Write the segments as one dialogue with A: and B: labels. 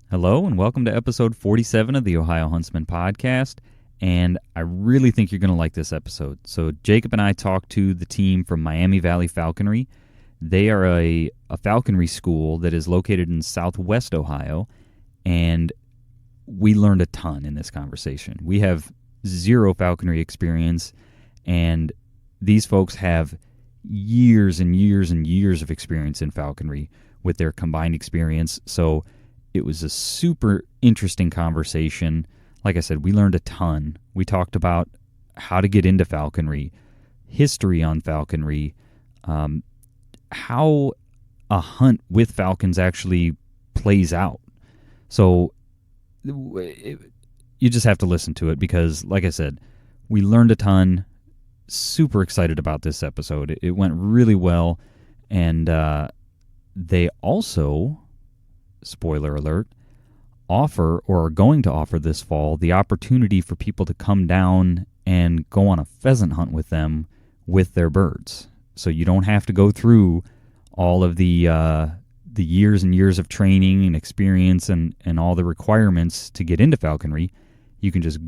A: Hello and welcome to episode 47 of the Ohio Huntsman podcast, and I really think you're going to like this episode. So Jacob and I talked to the team from Miami Valley Falconry. They are a falconry school that is located in southwest Ohio, and we learned a ton in this conversation. We have zero falconry experience, and these folks have years and years and years of experience in falconry with their combined experience. So it was a super interesting conversation. Like I said, we learned a ton. We talked about how to get into falconry, history on falconry, how a hunt with falcons actually plays out. So you just have to listen to it because, like I said, we learned a ton. Super excited about this episode. It went really well, and they also, spoiler alert, offer or are going to offer this fall the opportunity for people to come down and go on a pheasant hunt with them with their birds. So you don't have to go through all of the years and years of training and experience and all the requirements to get into falconry. You can just,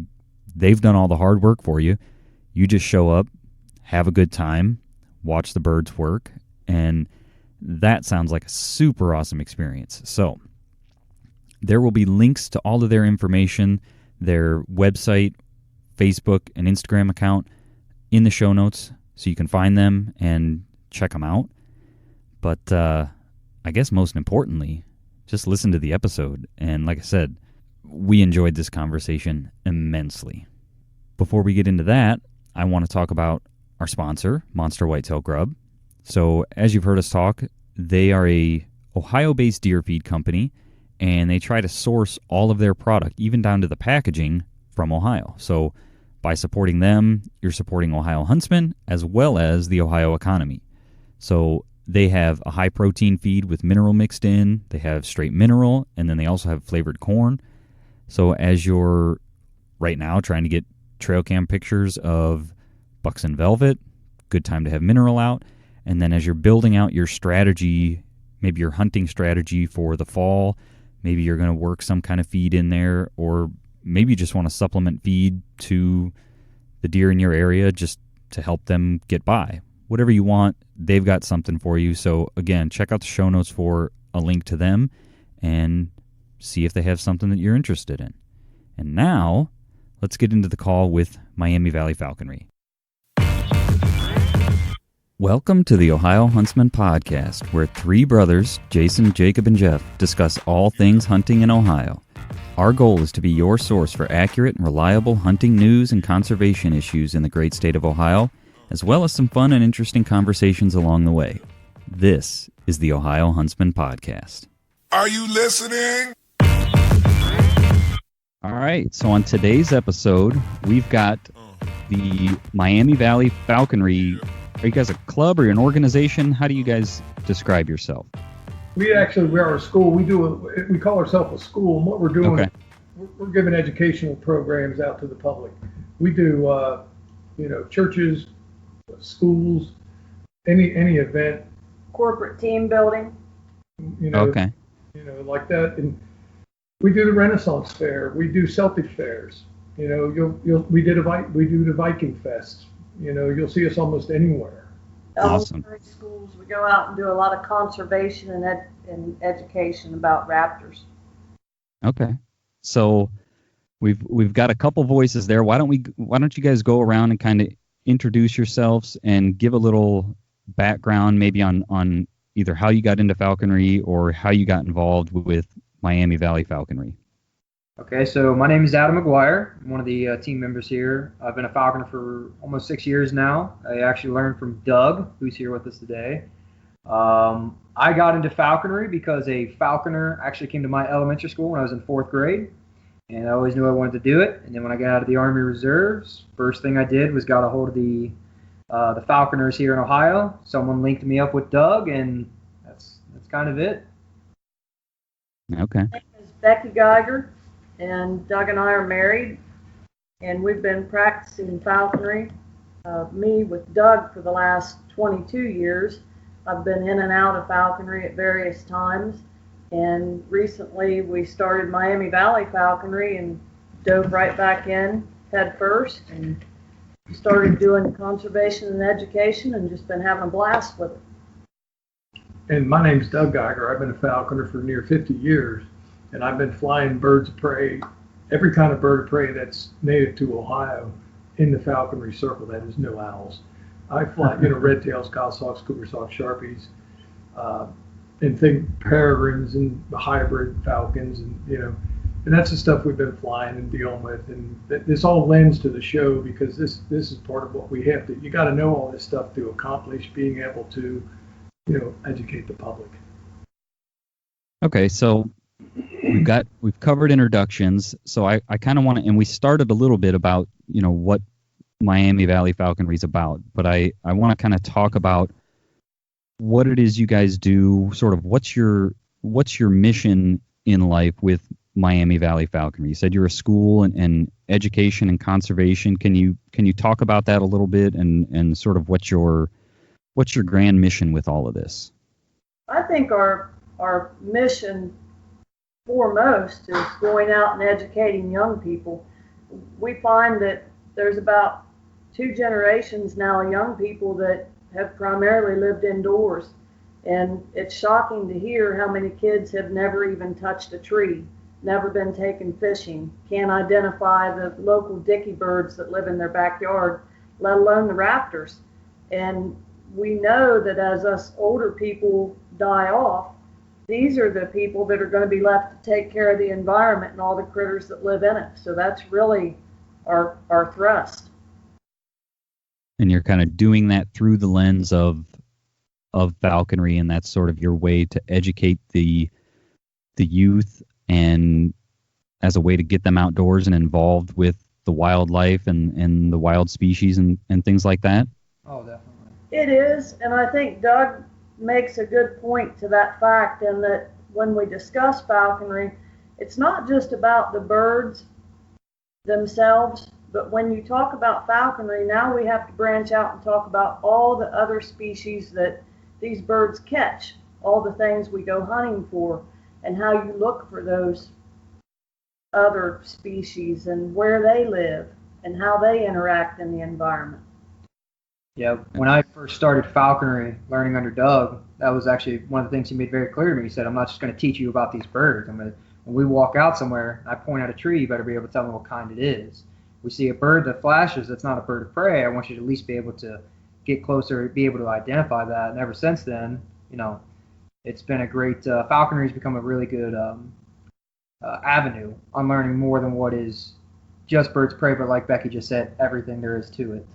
A: they've done all the hard work for you. You just show up, have a good time, watch the birds work, and that sounds like a super awesome experience. So there will be links to all of their information, their website, Facebook, and Instagram account in the show notes so you can find them and check them out. But I guess most importantly, just listen to the episode. And like I said, we enjoyed this conversation immensely. Before we get into that, I want to talk about our sponsor, Monster Whitetail Grub. So as you've heard us talk, they are a Ohio-based deer feed company, and they try to source all of their product, even down to the packaging, from Ohio. So by supporting them, you're supporting Ohio Huntsman as well as the Ohio economy. So they have a high-protein feed with mineral mixed in. They have straight mineral, and then they also have flavored corn. So as you're right now trying to get trail cam pictures of bucks and velvet, good time to have mineral out. And then as you're building out your strategy, maybe your hunting strategy for the fall, maybe you're going to work some kind of feed in there, or maybe you just want to supplement feed to the deer in your area just to help them get by. Whatever you want, they've got something for you. So again, check out the show notes for a link to them and see if they have something that you're interested in. And now, let's get into the call with Miami Valley Falconry. Welcome to the Ohio Huntsman podcast, where three brothers, Jason, Jacob, and Jeff, discuss all things hunting in Ohio. Our goal is to be your source for accurate and reliable hunting news and conservation issues in the great state of Ohio, as well as some fun and interesting conversations along the way. This is the Ohio Huntsman podcast.
B: Are you listening?
A: All right, so on today's episode, we've got the Miami Valley Falconry. Are you guys a club or an organization? How do you guys describe yourself?
C: We are a school. We call ourselves a school, and what we're doing,
A: Okay.
C: we're giving educational programs out to the public. We do, churches, schools, any event,
D: corporate team building.
A: Okay.
C: Like that. And we do the Renaissance Fair. We do Celtic fairs. We do the Viking Fest. You'll see us almost anywhere.
A: Awesome.
D: Elementary schools, we go out and do a lot of conservation and education about raptors.
A: Okay. So we've got a couple voices there. Why don't you guys go around and kind of introduce yourselves and give a little background maybe on either how you got into falconry or how you got involved with Miami Valley Falconry.
E: Okay, so my name is Adam McGuire. I'm one of the team members here. I've been a falconer for almost 6 years now. I actually learned from Doug, who's here with us today. I got into falconry because a falconer actually came to my elementary school when I was in 4th grade, and I always knew I wanted to do it. And then when I got out of the Army Reserves, first thing I did was got a hold of the falconers here in Ohio. Someone linked me up with Doug, and that's kind of it.
A: Okay.
D: My name is Becky Geiger. And Doug and I are married, and we've been practicing falconry, me with Doug for the last 22 years. I've been in and out of falconry at various times, And recently we started Miami Valley Falconry and dove right back in head first and started doing conservation and education and just been having a blast with it.
C: And my name's Doug Geiger. I've been a falconer for near 50 years, and I've been flying birds of prey, every kind of bird of prey that's native to Ohio, in the falconry circle. That is no owls. I fly, red tails, goshawks, Cooper's hawks, sharpies, and peregrines and the hybrid falcons, and that's the stuff we've been flying and dealing with. And this all lends to the show because this is part of what we have to. You got to know all this stuff to accomplish being able to, educate the public.
A: Okay, so we've covered introductions. So I kind of want to, and we started a little bit about what Miami Valley Falconry is about, but I want to kind of talk about what it is you guys do. Sort of what's your mission in life with Miami Valley Falconry? You said you're a school and education and conservation. Can you talk about that a little bit and sort of what's your grand mission with all of this?
D: I think our mission foremost is going out and educating young people. We find that there's about 2 generations now of young people that have primarily lived indoors, and it's shocking to hear how many kids have never even touched a tree, never been taken fishing, can't identify the local dicky birds that live in their backyard, let alone the raptors. And we know that as us older people die off, these are the people that are going to be left to take care of the environment and all the critters that live in it. So that's really our thrust.
A: And you're kind of doing that through the lens of falconry, and that's sort of your way to educate the youth and as a way to get them outdoors and involved with the wildlife and the wild species and things like that?
E: Oh, definitely.
D: It is, and I think Doug makes a good point to that fact, in that when we discuss falconry, it's not just about the birds themselves, but when you talk about falconry, now we have to branch out and talk about all the other species that these birds catch, all the things we go hunting for, and how you look for those other species and where they live and how they interact in the environment.
E: Yeah, when I first started falconry, learning under Doug, that was actually one of the things he made very clear to me. He said, I'm not just going to teach you about these birds. When we walk out somewhere, I point out a tree, you better be able to tell me what kind it is. We see a bird that flashes that's not a bird of prey, I want you to at least be able to get closer, be able to identify that. And ever since then, it's been a great, falconry has become a really good avenue on learning more than what is just birds of prey, but like Becky just said, everything there is to it.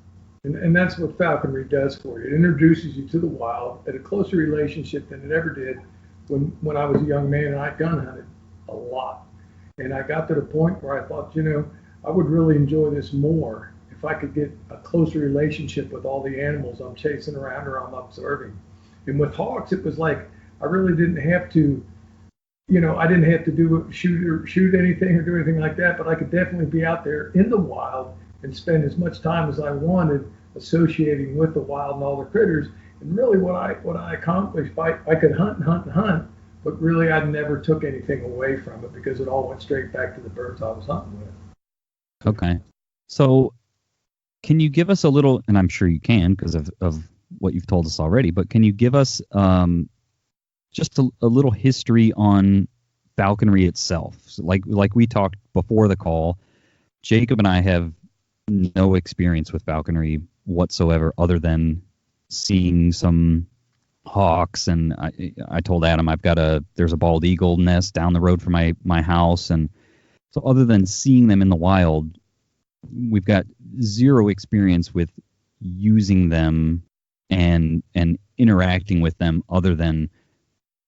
C: And that's what falconry does for you. It introduces you to the wild at a closer relationship than it ever did when I was a young man and I gun hunted a lot. And I got to the point where I thought, I would really enjoy this more if I could get a closer relationship with all the animals I'm chasing around or I'm observing. And with hawks, it was like I really didn't have to, I didn't have to shoot anything or do anything like that, but I could definitely be out there in the wild and spend as much time as I wanted associating with the wild and all the critters. And really what I accomplished, I could hunt and hunt and hunt, but really I never took anything away from it because it all went straight back to the birds I was hunting with.
A: Okay. So can you give us a little, and I'm sure you can because of what you've told us already, but can you give us just a little history on falconry itself? So like we talked before the call, Jacob and I have no experience with falconry whatsoever other than seeing some hawks, and I told Adam there's a bald eagle nest down the road from my house, and so other than seeing them in the wild, we've got zero experience with using them and interacting with them other than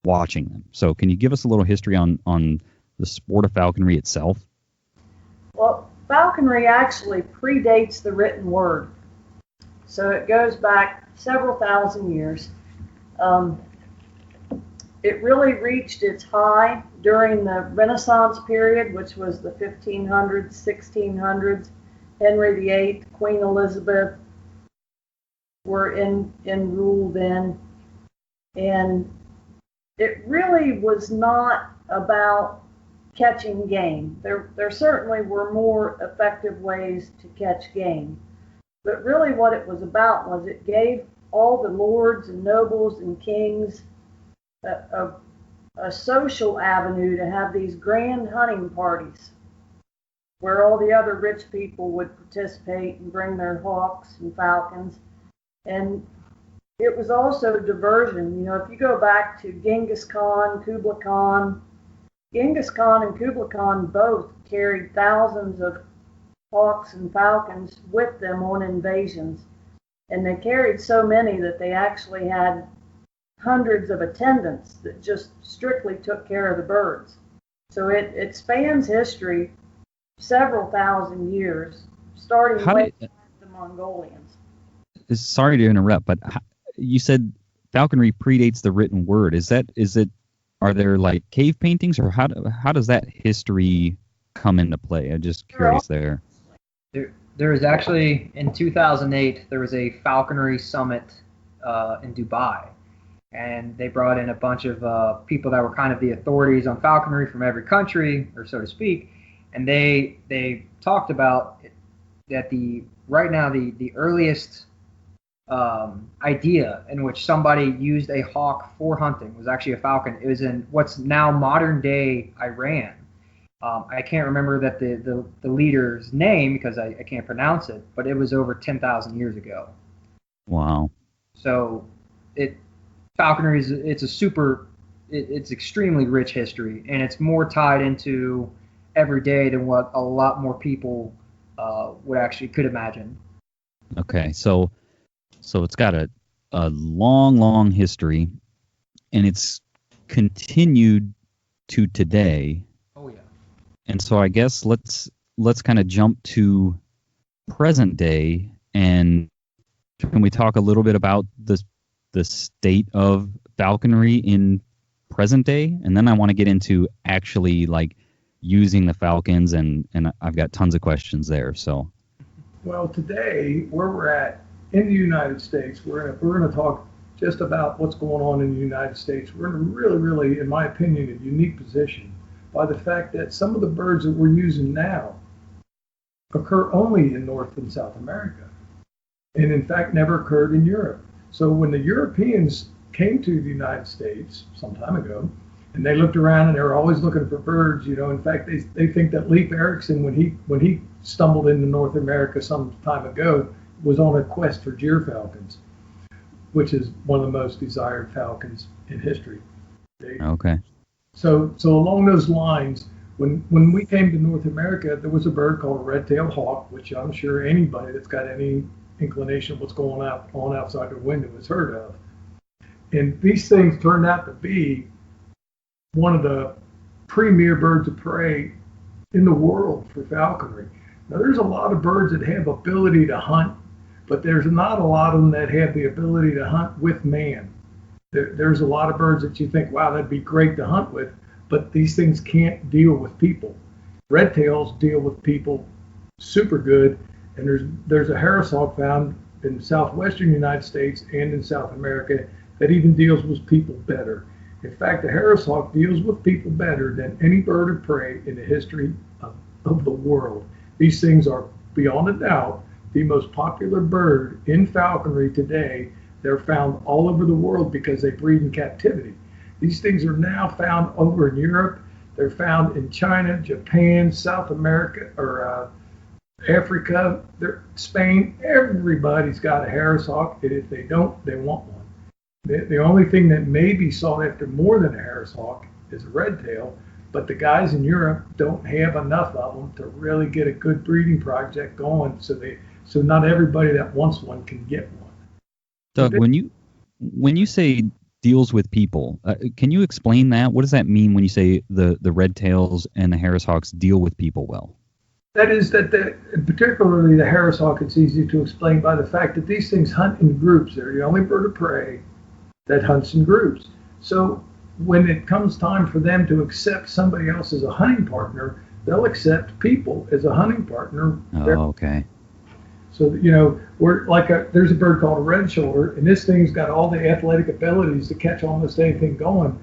A: watching them. So can you give us a little history on the sport of falconry itself?
D: Well, falconry actually predates the written word. So it goes back several thousand years. It really reached its high during the Renaissance period, which was the 1500s, 1600s. Henry VIII, Queen Elizabeth were in rule then. And it really was not about catching game. There certainly were more effective ways to catch game, but really what it was about was it gave all the lords and nobles and kings a social avenue to have these grand hunting parties where all the other rich people would participate and bring their hawks and falcons. And it was also diversion. You know, if you go back to Genghis Khan, Kublai Khan, Genghis Khan and Kublai Khan both carried thousands of hawks and falcons with them on invasions. And they carried so many that they actually had hundreds of attendants that just strictly took care of the birds. So it spans history several thousand years, starting with the Mongolians.
A: Sorry to interrupt, but you said falconry predates the written word. Is it? Are there like cave paintings, or how does that history come into play? I'm just curious there.
E: There was actually, in 2008, there was a falconry summit in Dubai. And they brought in a bunch of people that were kind of the authorities on falconry from every country, or so to speak. And they talked about that right now the earliest idea in which somebody used a hawk for hunting was actually a falcon. It was in what's now modern day Iran. I can't remember the leader's name because I can't pronounce it, but it was over 10,000 years ago.
A: Wow.
E: So falconry it's extremely rich history, and it's more tied into every day than what a lot more people could imagine.
A: Okay, so it's got a long history, and it's continued to today.
E: Oh yeah.
A: And so I guess let's kind of jump to present day, and can we talk a little bit about the state of falconry in present day? And then I want to get into actually like using the falcons, and I've got tons of questions there. So,
C: well, today where we're at in the United States, we're going to talk just about what's going on in the United States. We're in a really, in my opinion, a unique position by the fact that some of the birds that we're using now occur only in North and South America, and in fact never occurred in Europe. So when the Europeans came to the United States some time ago, and they looked around and they were always looking for birds, in fact, they think that Leif Erikson, when he stumbled into North America some time ago, was on a quest for gyr falcons, which is one of the most desired falcons in history.
A: Okay.
C: So along those lines, when we came to North America, there was a bird called a red-tailed hawk, which I'm sure anybody that's got any inclination of what's going on outside the window has heard of. And these things turned out to be one of the premier birds of prey in the world for falconry. Now, there's a lot of birds that have ability to hunt, but there's not a lot of them that have the ability to hunt with man. There's a lot of birds that you think, wow, that'd be great to hunt with, but these things can't deal with people. Red tails deal with people super good, and there's a Harris hawk found in southwestern United States and in South America that even deals with people better. In fact, the Harris hawk deals with people better than any bird of prey in the history of the world. These things are, beyond a doubt, the most popular bird in falconry today. They're found all over the world because they breed in captivity. These things are now found over in Europe. They're found in China, Japan, South America, or Africa, Spain. Everybody's got a Harris hawk, and if they don't, they want one. The only thing that may be sought after more than a Harris hawk is a red tail, but the guys in Europe don't have enough of them to really get a good breeding project going, so not everybody that wants one can get one.
A: Doug, when you say deals with people, can you explain that? What does that mean when you say the red tails and the Harris hawks deal with people well?
C: That is particularly the Harris hawk, it's easy to explain by the fact that these things hunt in groups. They're the only bird of prey that hunts in groups. So when it comes time for them to accept somebody else as a hunting partner, they'll accept people as a hunting partner.
A: Oh, okay.
C: So, there's a bird called a red shoulder, and this thing's got all the athletic abilities to catch almost anything going.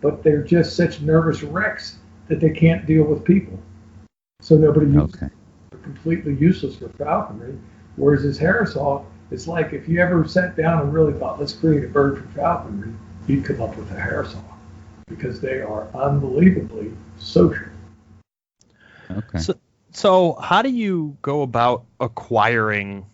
C: but they're just such nervous wrecks that they can't deal with people. So nobody uses them. They're completely useless for falconry. Whereas this Harris hawk, it's like if you ever sat down and really thought, let's create a bird for falconry, you'd come up with a Harris hawk because they are unbelievably social.
A: Okay.
F: So how do you go about acquiring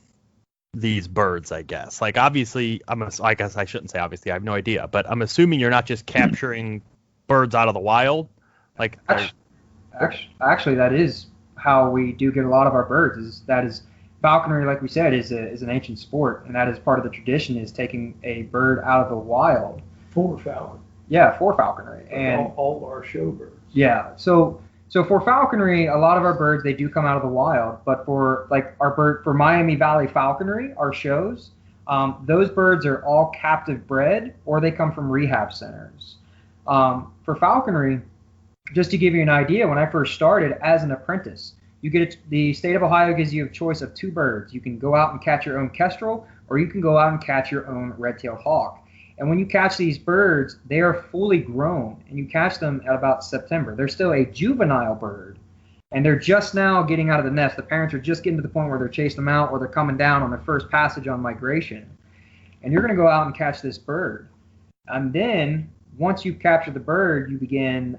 F: these birds, I guess? Like, obviously, I guess I shouldn't say obviously, I have no idea, but I'm assuming you're not just capturing birds out of the wild. Like,
E: actually, that is how we do get a lot of our birds. Is falconry, like we said, is an ancient sport, and that is part of the tradition, is taking a bird out of the wild.
C: For falconry.
E: Yeah, for falconry. And
C: all our show birds.
E: Yeah, so for falconry, a lot of our birds, they do come out of the wild, but for Miami Valley Falconry, our shows, those birds are all captive bred, or they come from rehab centers. For falconry, just to give you an idea, when I first started as an apprentice, the state of Ohio gives you a choice of 2 birds. You can go out and catch your own kestrel, or you can go out and catch your own red-tailed hawk. And when you catch these birds, they are fully grown, and you catch them at about September. They're still a juvenile bird, and they're just now getting out of the nest. The parents are just getting to the point where they're chasing them out, or they're coming down on their first passage on migration. And you're going to go out and catch this bird. And then, once you've captured the bird, you begin,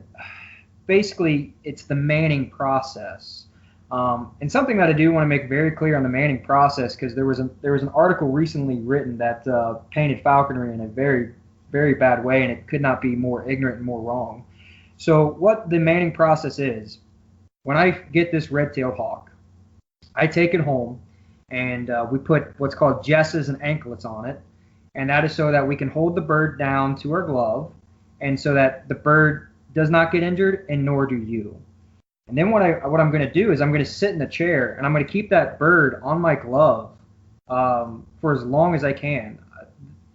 E: basically, it's the manning process. And something that I do want to make very clear on the manning process, because there was an article recently written that painted falconry in a very, very bad way, and it could not be more ignorant and more wrong. So what the manning process is, when I get this red-tailed hawk, I take it home, and we put what's called jesses and anklets on it, and that is so that we can hold the bird down to our glove, and so that the bird does not get injured, and nor do you. And then what I'm going to do is I'm going to sit in the chair, and I'm going to keep that bird on my glove for as long as I can.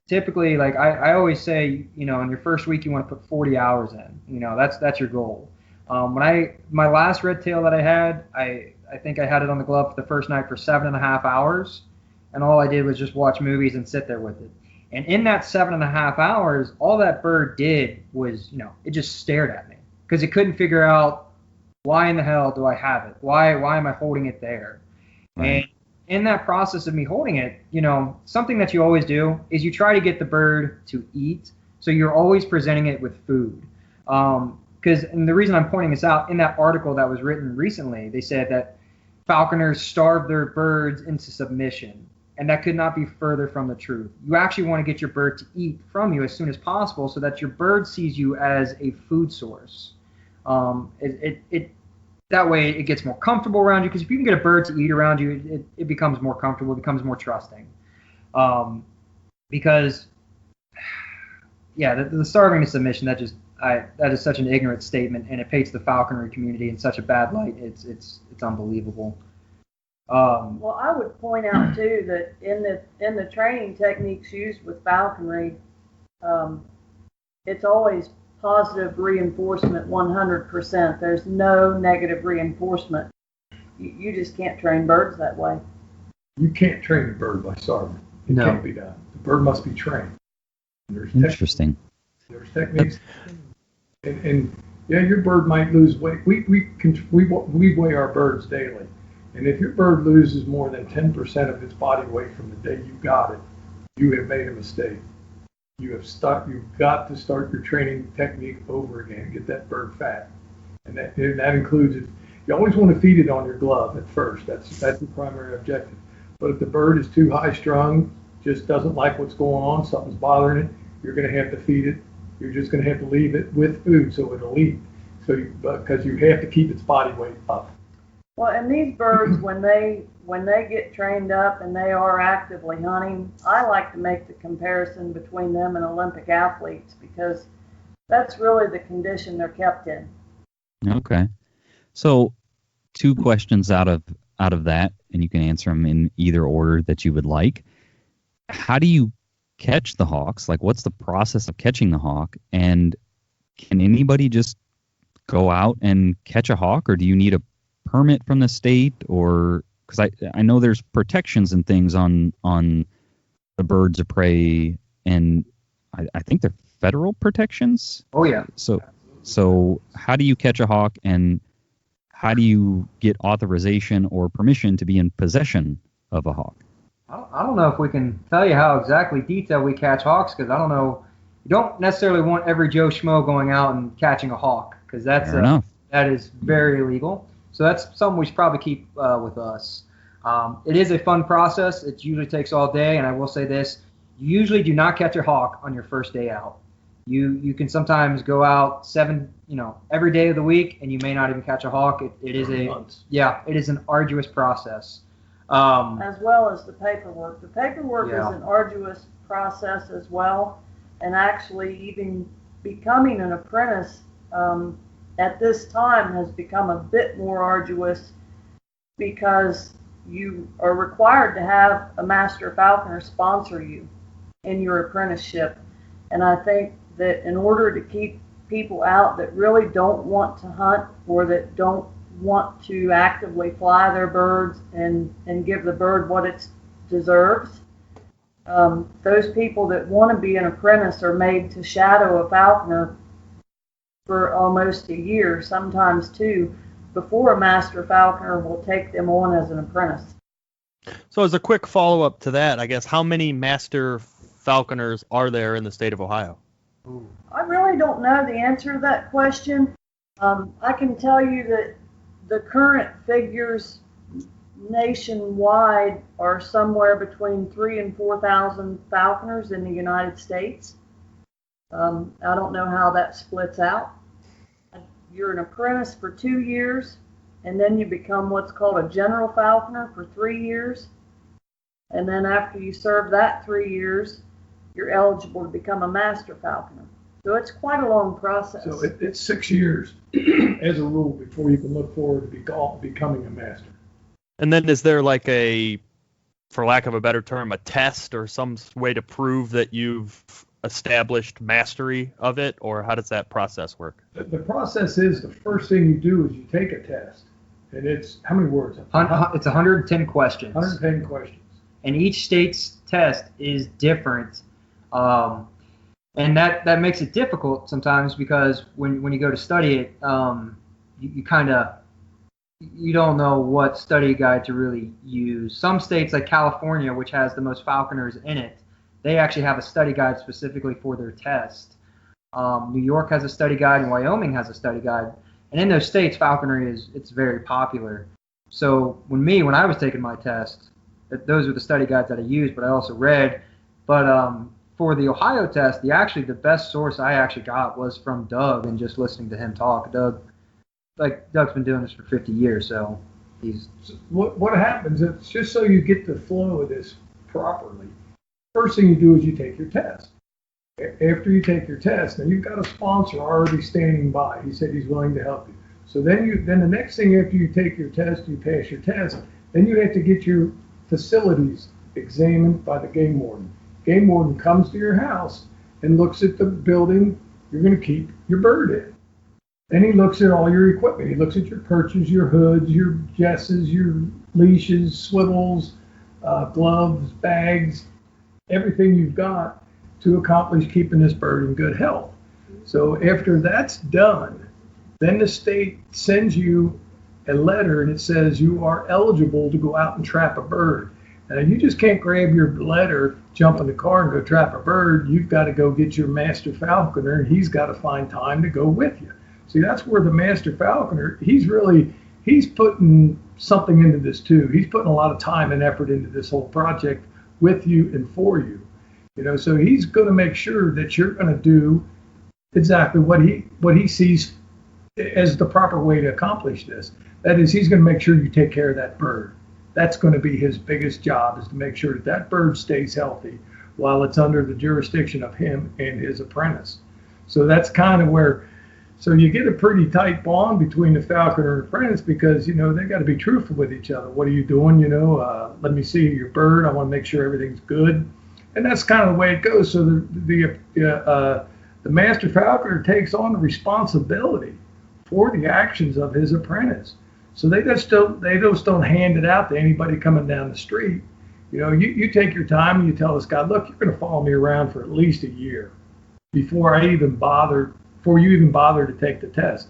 E: Typically, like I always say, in your first week you want to put 40 hours in. That's your goal. My last red tail that I had, I think I had it on the glove for the first night for 7.5 hours, and all I did was just watch movies and sit there with it. And in that 7.5 hours, all that bird did was, it just stared at me because it couldn't figure out, why in the hell do I have it? Why am I holding it there? Right. And in that process of me holding it, something that you always do is you try to get the bird to eat. So you're always presenting it with food. And the reason I'm pointing this out, in that article that was written recently, they said that falconers starve their birds into submission. And that could not be further from the truth. You actually want to get your bird to eat from you as soon as possible so that your bird sees you as a food source. That way it gets more comfortable around you, because if you can get a bird to eat around you, it becomes more comfortable, it becomes more trusting. Because, the starving to submission, that is such an ignorant statement, and it paints the falconry community in such a bad light. It's unbelievable.
D: Well, I would point out too that in the training techniques used with falconry, it's always positive reinforcement 100%. There's no negative reinforcement. You just can't train birds that way. You can't train a bird by starving. It can't be done. The bird must be trained.
A: Interesting.
C: There's techniques. And your bird might lose weight. We weigh our birds daily. And if your bird loses more than 10% of its body weight from the day you got it, you have made a mistake. You've got to start your training technique over again. Get that bird fat, and that includes it. You always want to feed it on your glove at first. That's the primary objective. But if the bird is too high strung, just doesn't like what's going on, something's bothering it, you're going to have to feed it. You're just going to have to leave it with food so it'll eat. Because you have to keep its body weight up.
D: Well, and these birds, when they get trained up and they are actively hunting, I like to make the comparison between them and Olympic athletes, because that's really the condition they're kept in.
A: Okay. So 2 questions out of that, and you can answer them in either order that you would like. How do you catch the hawks? Like, what's the process of catching the hawk? And can anybody just go out and catch a hawk, or do you need a permit from the state? Or because I know there's protections and things on the birds of prey, and I think they're federal protections.
E: Oh yeah.
A: So how do you catch a hawk, and how do you get authorization or permission to be in possession of a hawk?
E: I don't know if we can tell you how exactly detailed we catch hawks, because I don't know. You don't necessarily want every Joe Schmo going out and catching a hawk, because that is very illegal. So that's something we should probably keep with us. It is a fun process. It usually takes all day, and I will say this: you usually do not catch a hawk on your first day out. You can sometimes go out every day of the week, and you may not even catch a hawk. It is an arduous process.
D: As well as the paperwork. The paperwork is an arduous process as well, and actually even becoming an apprentice at this time has become a bit more arduous, because you are required to have a master falconer sponsor you in your apprenticeship. And I think that in order to keep people out that really don't want to hunt, or that don't want to actively fly their birds and give the bird what it deserves, those people that want to be an apprentice are made to shadow a falconer for almost a year, sometimes two, before a master falconer will take them on as an apprentice.
F: So as a quick follow-up to that, I guess, how many master falconers are there in the state of Ohio?
D: I really don't know the answer to that question. I can tell you that the current figures nationwide are somewhere between 3,000 and 4,000 falconers in the United States. I don't know how that splits out. You're an apprentice for 2 years, and then you become what's called a general falconer for 3 years. And then after you serve that 3 years, you're eligible to become a master falconer. So it's quite a long process.
C: So it's 6 years as a rule before you can look forward to becoming a master.
F: And then is there like for lack of a better term, a test or some way to prove that you've established mastery of it, or how does that process work?
C: The process is, the first thing you do is you take a test, and it's, how many words?
E: It's 110 questions.
C: 110 questions.
E: And each state's test is different. And that makes it difficult sometimes, because when you go to study it, you don't know what study guide to really use. Some states like California, which has the most falconers in it, they actually have a study guide specifically for their test. New York has a study guide, and Wyoming has a study guide. And in those states, falconry it's very popular. So when I was taking my test, those were the study guides that I used, but I also read. But for the Ohio test, the best source I actually got was from Doug, and just listening to him talk. Doug's been doing this for 50 years, so he's...
C: What happens, it's just so you get the flow of this properly. First thing you do is you take your test. After you take your test, now you've got a sponsor already standing by. He said he's willing to help you. So then the next thing, after you take your test, you pass your test, then you have to get your facilities examined by the game warden. Game warden comes to your house and looks at the building you're going to keep your bird in. Then he looks at all your equipment. He looks at your perches, your hoods, your jesses, your leashes, swivels, gloves, bags, everything you've got to accomplish keeping this bird in good health. So after that's done, then the state sends you a letter, and it says you are eligible to go out and trap a bird. Now, you just can't grab your letter, jump in the car, and go trap a bird. You've got to go get your master falconer, and he's got to find time to go with you. See, that's where the master falconer, he's putting something into this too. He's putting a lot of time and effort into this whole project with you and for you. So he's going to make sure that you're going to do exactly what he sees as the proper way to accomplish this. That is, he's going to make sure you take care of that bird. That's going to be his biggest job, is to make sure that bird stays healthy while it's under the jurisdiction of him and his apprentice. So that's kind of where, so you get a pretty tight bond between the falconer and apprentice, because, they got to be truthful with each other. What are you doing? Let me see your bird. I want to make sure everything's good. And that's kind of the way it goes. So the master falconer takes on the responsibility for the actions of his apprentice. So they just don't hand it out to anybody coming down the street. You take your time and you tell this guy, look, you're going to follow me around for at least a year. before you even bother to take the test.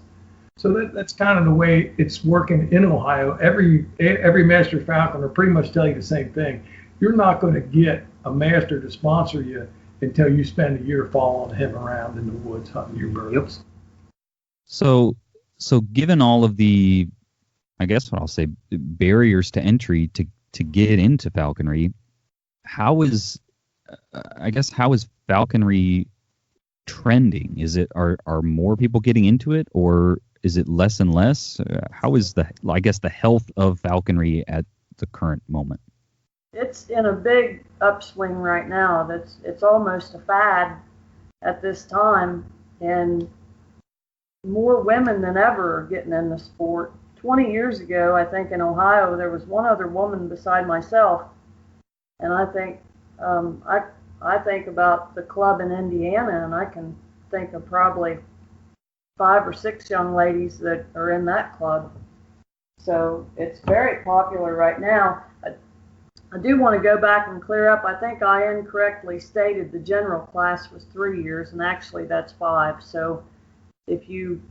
C: So that's kind of the way it's working in Ohio. Every master falconer pretty much tell you the same thing. You're not going to get a master to sponsor you until you spend a year following him around in the woods hunting your birds.
A: So given all of the, I guess what I'll say, barriers to entry to get into falconry, how is falconry trending? Is it are more people getting into it, or is it less and less? How is the health of falconry at the current moment?
D: It's in a big upswing right now. It's almost a fad at this time, and more women than ever are getting in the sport. 20 years ago, I think in Ohio there was one other woman beside myself, and I think I think about the club in Indiana, and I can think of probably 5 or 6 young ladies that are in that club. So it's very popular right now. I do want to go back and clear up. I think I incorrectly stated the general class was 3 years, and actually that's 5. So if you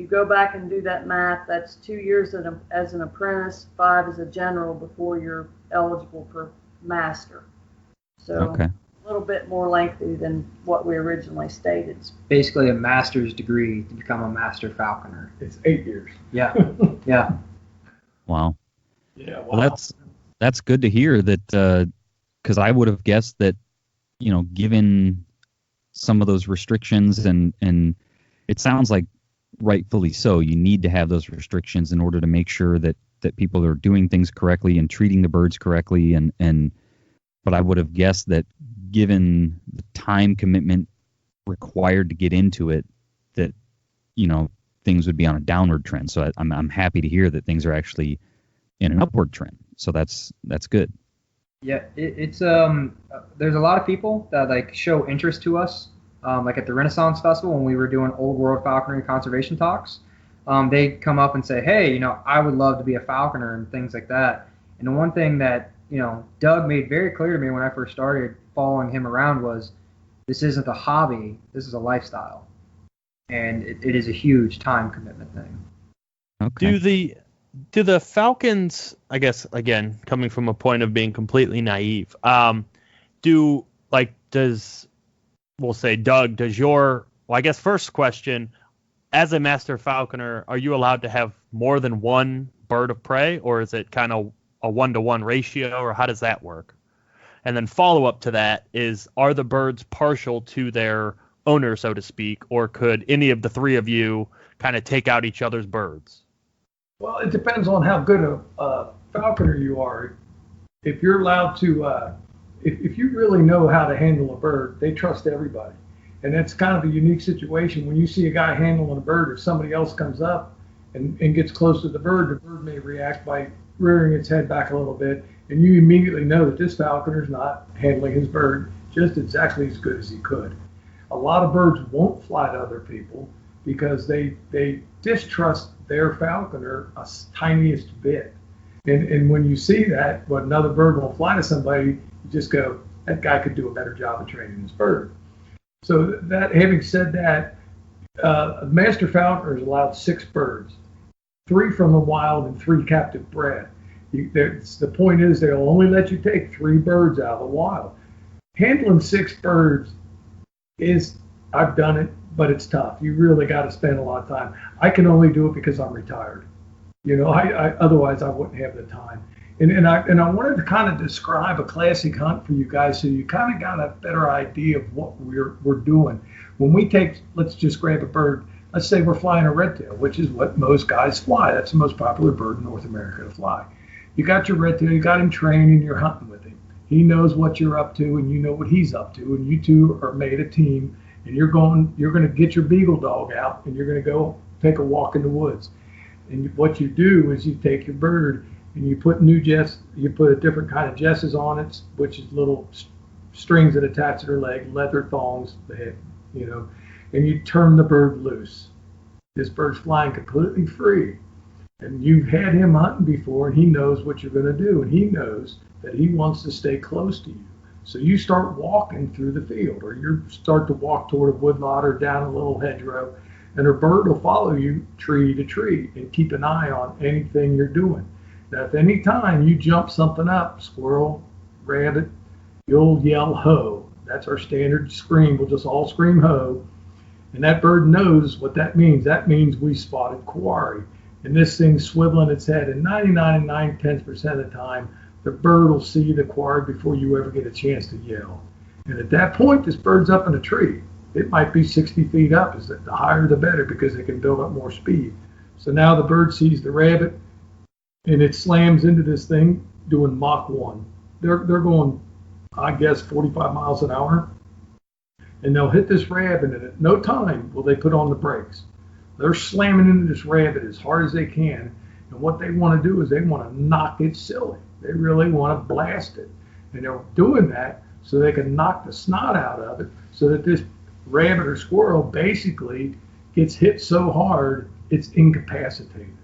D: go back and do that math, that's 2 years as an apprentice, 5 as a general before you're eligible for master. So
A: okay.
D: A little bit more lengthy than what we originally stated.
E: It's basically a master's degree to become a master falconer.
C: It's 8 years.
E: Yeah. Yeah.
A: Wow.
C: Yeah. Wow.
A: Well, that's good to hear that, because I would have guessed that, given some of those restrictions, and it sounds like rightfully so, you need to have those restrictions in order to make sure that people are doing things correctly and treating the birds correctly, but I would have guessed that given the time commitment required to get into it, that things would be on a downward trend. So I'm happy to hear that things are actually in an upward trend. So that's good.
E: Yeah, it's there's a lot of people that show interest to us, like at the Renaissance Festival when we were doing Old World Falconry Conservation Talks. They come up and say, hey, I would love to be a falconer and things like that. And the one thing that Doug made very clear to me when I first started following him around was, this isn't a hobby, this is a lifestyle, and it is a huge time commitment thing.
A: Okay.
F: Do the falcons, I guess, again, coming from a point of being completely naive, Doug, I guess first question, as a master falconer, are you allowed to have more than one bird of prey, or is it kind of a 1-to-1 ratio, or how does that work? And then follow up to that is, are the birds partial to their owner, so to speak, or could any of the three of you kind of take out each other's birds?
C: Well, it depends on how good a falconer you are. If you're allowed to, if you really know how to handle a bird, they trust everybody. And that's kind of a unique situation. When you see a guy handling a bird, if somebody else comes up and gets close to the bird may react by rearing its head back a little bit, and you immediately know that this falconer's not handling his bird just exactly as good as he could. A lot of birds won't fly to other people because they distrust their falconer a tiniest bit. And when you see that, when another bird won't fly to somebody, you just go, that guy could do a better job of training his bird. So that, having said that, a master falconer is allowed 6 birds, 3 from the wild and 3 captive bred. The point is they'll only let you take 3 birds out of the wild. Handling 6 birds I've done it, but it's tough. You really got to spend a lot of time. I can only do it because I'm retired. Otherwise I wouldn't have the time. And I wanted to kind of describe a classic hunt for you guys so you kind of got a better idea of what we're doing. When we let's just grab a bird. Let's say we're flying a redtail, which is what most guys fly. That's the most popular bird in North America to fly. You got your redtail, you got him trained, and you're hunting with him. He knows what you're up to, and you know what he's up to, and you two are made a team, and you're going to get your beagle dog out, and you're going to go take a walk in the woods. And what you do is you take your bird, and you put you put a different kind of jesses on it, which is little strings that attach to their leg, leather thongs, and you turn the bird loose. This bird's flying completely free. And you've had him hunting before, and he knows what you're going to do, and he knows that he wants to stay close to you. So you start walking through the field, or you start to walk toward a woodlot or down a little hedgerow, and a bird will follow you tree to tree and keep an eye on anything you're doing. Now, if any time you jump something up, squirrel, rabbit, you'll yell ho. That's our standard scream. We'll just all scream ho. And that bird knows what that means. That means we spotted quarry. And this thing's swiveling its head. And 99 and 9/10% of the time, the bird will see the quarry before you ever get a chance to yell. And at that point, this bird's up in a tree. It might be 60 feet up. Is that the higher the better, because it can build up more speed. So now the bird sees the rabbit, and it slams into this thing doing Mach 1. They're going, I guess, 45 miles an hour. And they'll hit this rabbit, and at no time will they put on the brakes. They're slamming into this rabbit as hard as they can. And what they want to do is they want to knock it silly. They really want to blast it. And they're doing that so they can knock the snot out of it, so that this rabbit or squirrel basically gets hit so hard it's incapacitated.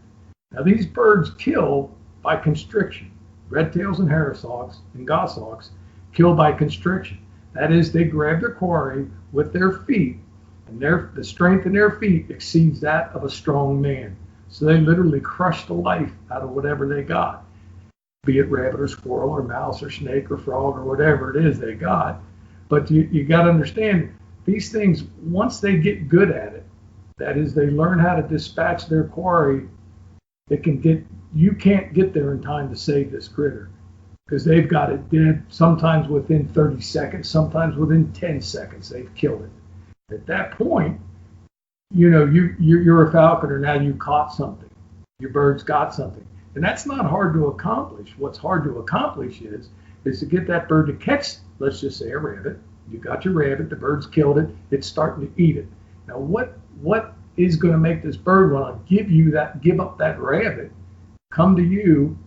C: Now, these birds kill by constriction. Red-tails and harris-hawks and goshawks kill by constriction. That is, they grab their quarry with their feet, and the strength in their feet exceeds that of a strong man. So they literally crush the life out of whatever they got, be it rabbit or squirrel or mouse or snake or frog or whatever it is they got. But you got to understand, these things, once they get good at it, that is, they learn how to dispatch their quarry, you can't get there in time to save this critter, because they've got it dead sometimes within 30 seconds, sometimes within 10 seconds, they've killed it. At that point, you're a falconer. Now you caught something. Your bird's got something. And that's not hard to accomplish. What's hard to accomplish is to get that bird to catch, let's just say, a rabbit. You got your rabbit, the bird's killed it, it's starting to eat it. Now what is going to make this bird want to give up that rabbit, come to you,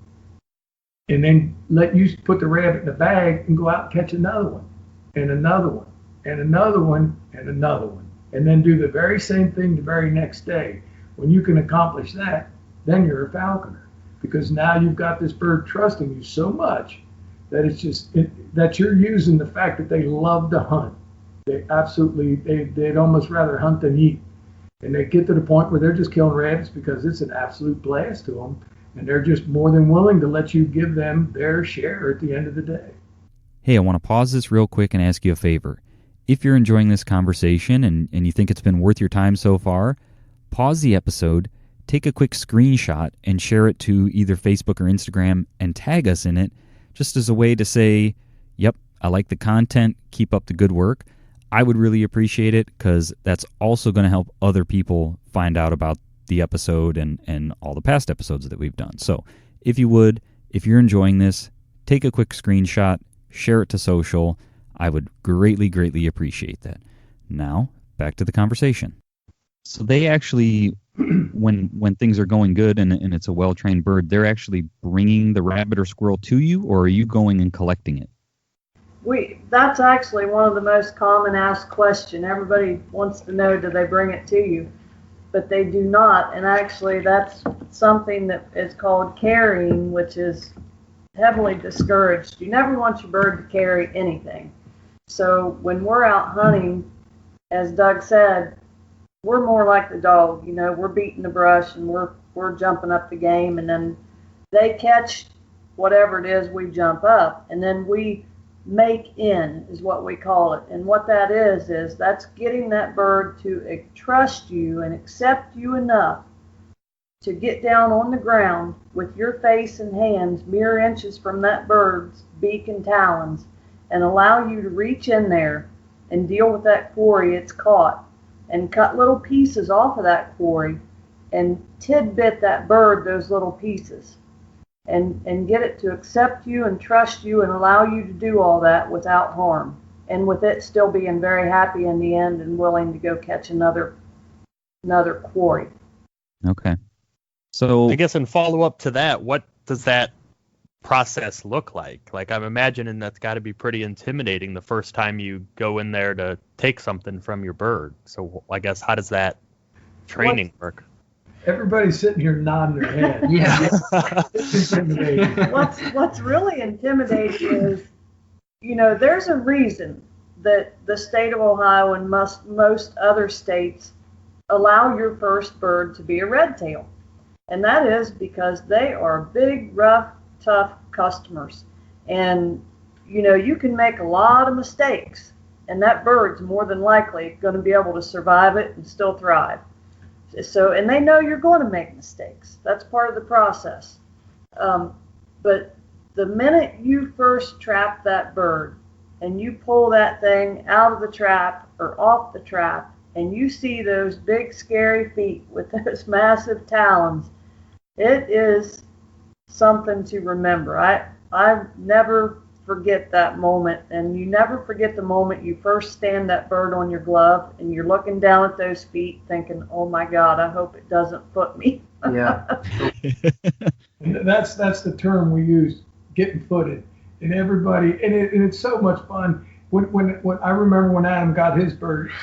C: and then let you put the rabbit in the bag and go out and catch another one, and another one, and another one, and another one, and then do the very same thing the very next day? When you can accomplish that, then you're a falconer, because now you've got this bird trusting you so much that that you're using the fact that they love to hunt. They'd almost rather hunt than eat. And they get to the point where they're just killing rabbits because it's an absolute blast to them. And they're just more than willing to let you give them their share at the end of the day.
A: Hey, I want to pause this real quick and ask you a favor. If you're enjoying this conversation and you think it's been worth your time so far, pause the episode, take a quick screenshot, and share it to either Facebook or Instagram and tag us in it, just as a way to say, yep, I like the content, keep up the good work. I would really appreciate it, because that's also going to help other people find out about the episode and all the past episodes that we've done. So if you're enjoying this, take a quick screenshot, share it to social. I would greatly, greatly appreciate that. Now, back to the conversation. So they actually, when things are going good and it's a well-trained bird, they're actually bringing the rabbit or squirrel to you, or are you going and collecting it?
D: That's actually one of the most common asked questions. Everybody wants to know, do they bring it to you? But they do not. And actually, that's something that is called carrying, which is heavily discouraged. You never want your bird to carry anything. So when we're out hunting, as Doug said, we're more like the dog. We're beating the brush and we're jumping up the game, and then they catch whatever it is we jump up, and then we make in is what we call it. And what that is that's getting that bird to trust you and accept you enough to get down on the ground with your face and hands mere inches from that bird's beak and talons, and allow you to reach in there and deal with that quarry it's caught, and cut little pieces off of that quarry and tidbit that bird those little pieces. And get it to accept you and trust you and allow you to do all that without harm, and with it still being very happy in the end and willing to go catch another quarry.
A: Okay. So
F: I guess in follow-up to that, what does that process look like? Like, I'm imagining that's got to be pretty intimidating the first time you go in there to take something from your bird. So I guess, how does that training work?
C: Everybody's sitting here nodding their head.
E: Yeah.
C: It's intimidating.
D: What's really intimidating is there's a reason that the state of Ohio and most other states allow your first bird to be a redtail. And that is because they are big, rough, tough customers. And, you can make a lot of mistakes, and that bird's more than likely going to be able to survive it and still thrive. So, and they know you're going to make mistakes. That's part of the process. But the minute you first trap that bird and you pull that thing out of the trap or off the trap, and you see those big scary feet with those massive talons, it is something to remember. I never forget that moment, and you never forget the moment you first stand that bird on your glove and you're looking down at those feet thinking, oh my God, I hope it doesn't foot me.
E: Yeah.
C: And that's the term we use, getting footed. And everybody, and it's so much fun. When I remember when Adam got his first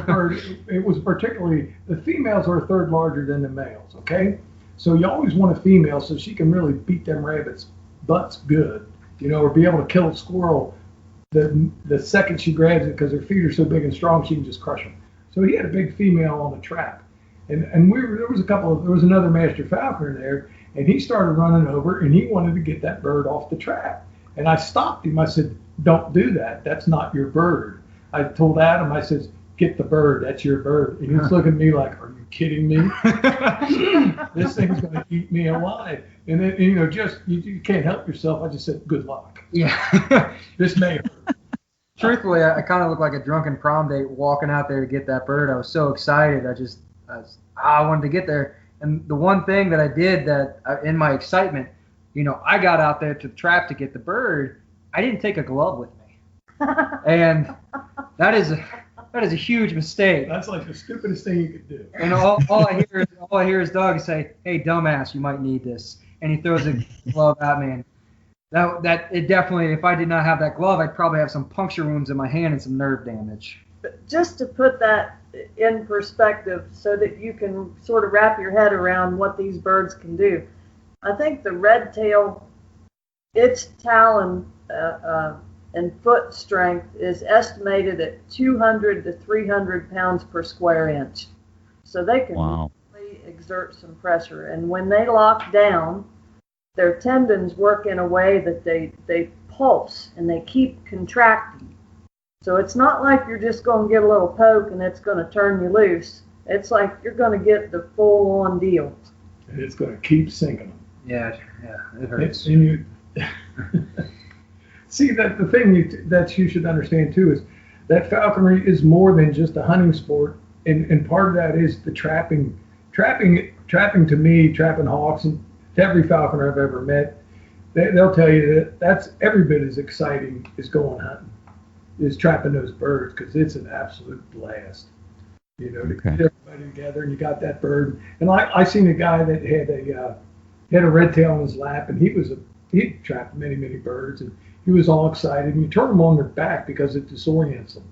C: bird, it was particularly, the females are a third larger than the males, okay? So you always want a female so she can really beat them rabbits' butts good, or be able to kill a squirrel the second she grabs it, because her feet are so big and strong she can just crush them. So he had a big female on the trap, and there was another master falconer there, and he started running over and he wanted to get that bird off the trap, and I stopped him. I said, don't do that. That's not your bird. I told Adam, I said, get the bird. That's your bird. And he was looking at me like, are you kidding me? This thing's going to eat me alive. And then, you can't help yourself. I just said, good luck.
E: Yeah.
C: This may hurt.
E: Truthfully, I kind of looked like a drunken prom date walking out there to get that bird. I was so excited. I wanted to get there. And the one thing that I did in my excitement, I got out there to the trap to get the bird. I didn't take a glove with me. And that is a huge mistake.
C: That's like the stupidest thing you could do.
E: And all I hear is Doug say, hey, dumbass, you might need this. And he throws a glove at me. And that it definitely, if I did not have that glove, I'd probably have some puncture wounds in my hand and some nerve damage.
D: Just to put that in perspective so that you can sort of wrap your head around what these birds can do. I think the redtail, its talon and foot strength is estimated at 200 to 300 pounds per square inch. So they can really exert some pressure. And when they lock down, their tendons work in a way that they pulse and they keep contracting. So it's not like you're just going to get a little poke and it's going to turn you loose. It's like you're going to get the full-on deal.
C: And it's going to keep sinking them.
E: Yeah, it hurts.
C: See, that the thing that you should understand too is that falconry is more than just a hunting sport, and part of that is the trapping. Trapping to me, trapping hawks, and to every falconer I've ever met, they'll tell you that that's every bit as exciting as going hunting, is trapping those birds, because it's an absolute blast. To get everybody together and you got that bird. And I seen a guy that had a redtail on his lap, and he trapped many birds, and he was all excited. And you turn them on their back because it disorients them,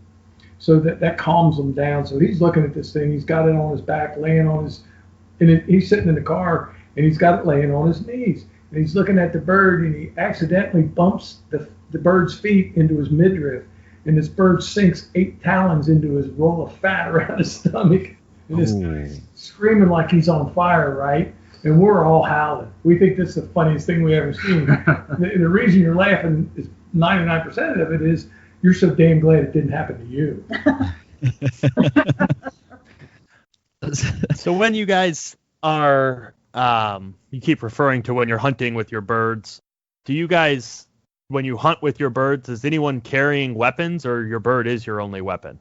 C: so that calms them down. So he's looking at this thing. He's got it on his back, laying on his, he's sitting in the car, and he's got it laying on his knees. And he's looking at the bird, and he accidentally bumps the bird's feet into his midriff, and this bird sinks 8 talons into his roll of fat around his stomach, and is screaming like he's on fire, right? And we're all howling. We think this is the funniest thing we ever seen. The reason you're laughing is 99% of it is you're so damn glad it didn't happen to you.
F: So when you guys are, you keep referring to when you're hunting with your birds, do you guys, when you hunt with your birds, is anyone carrying weapons, or your bird is your only weapon?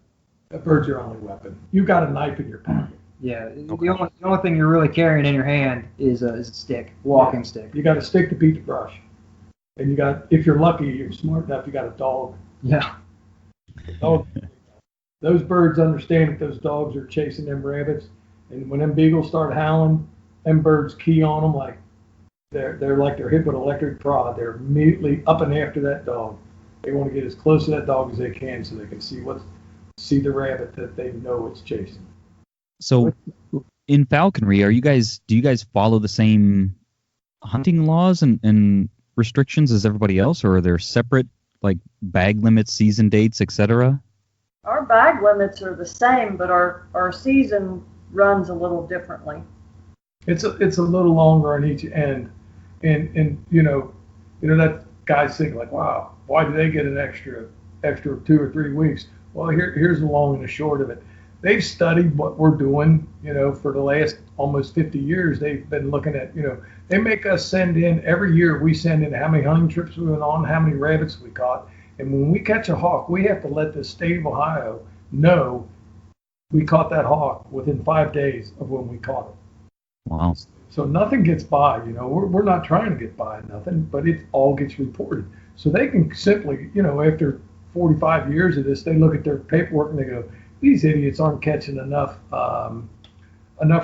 C: That bird's your only weapon. You got a knife in your pocket.
E: Yeah, okay. The only thing you're really carrying in your hand is a stick, walking stick.
C: You got a stick to beat the brush, and you got, if you're lucky, you're smart enough, you got a dog.
E: Yeah.
C: Those birds understand that those dogs are chasing them rabbits, and when them beagles start howling, them birds key on them like they're like they're hit with an electric prod. They're immediately up and after that dog. They want to get as close to that dog as they can so they can see the rabbit that they know it's chasing.
A: So in falconry, do you guys follow the same hunting laws and restrictions as everybody else, or are there separate like bag limits, season dates, etc.?
D: Our bag limits are the same, but our season runs a little differently.
C: It's a little longer on each end, and that guys think like, wow, why do they get an extra 2 or 3 weeks? Well, here's the long and the short of it. They've studied what we're doing, for the last almost 50 years. They've been looking at, they make us send in every year. We send in how many hunting trips we went on, how many rabbits we caught, and when we catch a hawk, we have to let the state of Ohio know we caught that hawk within 5 days of when we caught it.
A: Wow.
C: So nothing gets by, we're not trying to get by nothing, but it all gets reported. So they can simply, after 45 years of this, they look at their paperwork and they go, these idiots aren't catching enough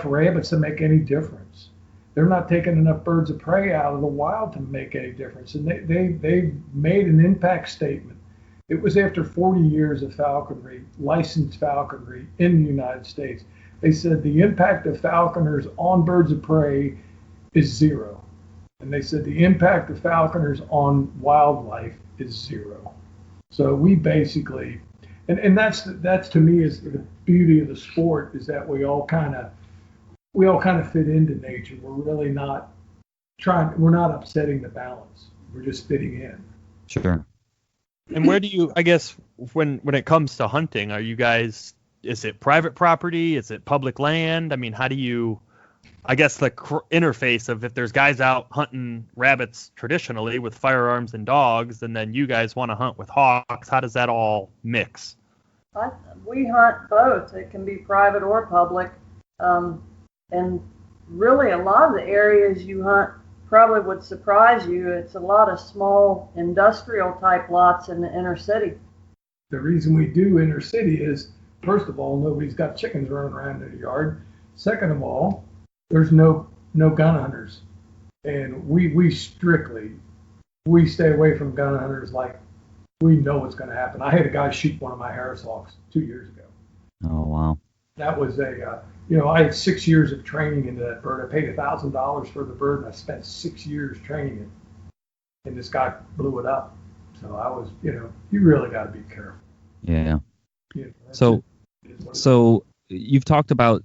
C: rabbits to make any difference. They're not taking enough birds of prey out of the wild to make any difference. And they made an impact statement. It was after 40 years of falconry, licensed falconry in the United States. They said the impact of falconers on birds of prey is 0. And they said the impact of falconers on wildlife is 0. So we basically, and that's to me is the beauty of the sport, is that we all kind of fit into nature. We're really not we're not upsetting the balance. We're just fitting in.
A: Sure.
F: And where do you, I guess, when it comes to hunting, are you guys, is it private property? Is it public land? I mean, how do you, I guess the interface of if there's guys out hunting rabbits traditionally with firearms and dogs, and then you guys want to hunt with hawks, how does that all mix?
D: We hunt both. It can be private or public. And really a lot of the areas you hunt probably would surprise you. It's a lot of small industrial type lots in the inner city.
C: The reason we do inner city is, first of all, nobody's got chickens running around in the yard. Second of all, there's no gun hunters. And we strictly stay away from gun hunters like we know what's going to happen. I had a guy shoot one of my Harris hawks 2 years ago.
A: Oh, wow.
C: That was I had 6 years of training into that bird. I paid $1,000 for the bird, and I spent 6 years training it. And this guy blew it up. So I was, you really got to be careful.
A: Yeah. So you've talked about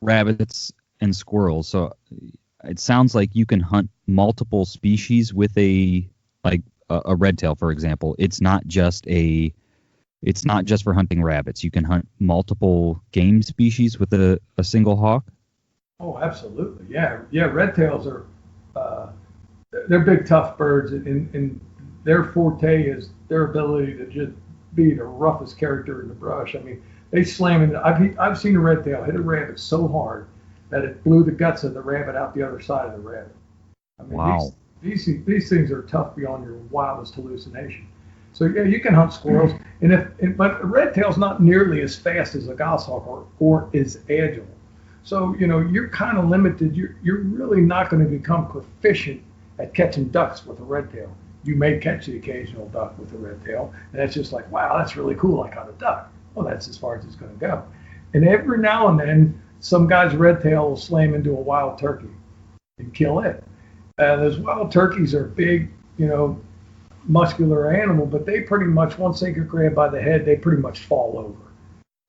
A: rabbits and squirrels. So it sounds like you can hunt multiple species with a red tail, for example. It's not just for hunting rabbits. You can hunt multiple game species with a single hawk.
C: Oh, absolutely. Yeah. Red tails are they're big, tough birds, and their forte is their ability to just be the roughest character in the brush. I mean, they slam in. I've seen a red tail hit a rabbit so hard that it blew the guts of the rabbit out the other side of the rabbit. I mean,
A: wow.
C: These things are tough beyond your wildest hallucination. So yeah, you can hunt squirrels, but a red tail's not nearly as fast as a goshawk or as agile. So you're kind of limited. You're really not going to become proficient at catching ducks with a red tail. You may catch the occasional duck with a red tail, and that's just like, wow, that's really cool. I caught a duck. Well, that's as far as it's going to go. And every now and then, some guy's red tail will slam into a wild turkey and kill it. Those wild turkeys are big, muscular animal, but they pretty much, once they get grabbed by the head, they pretty much fall over.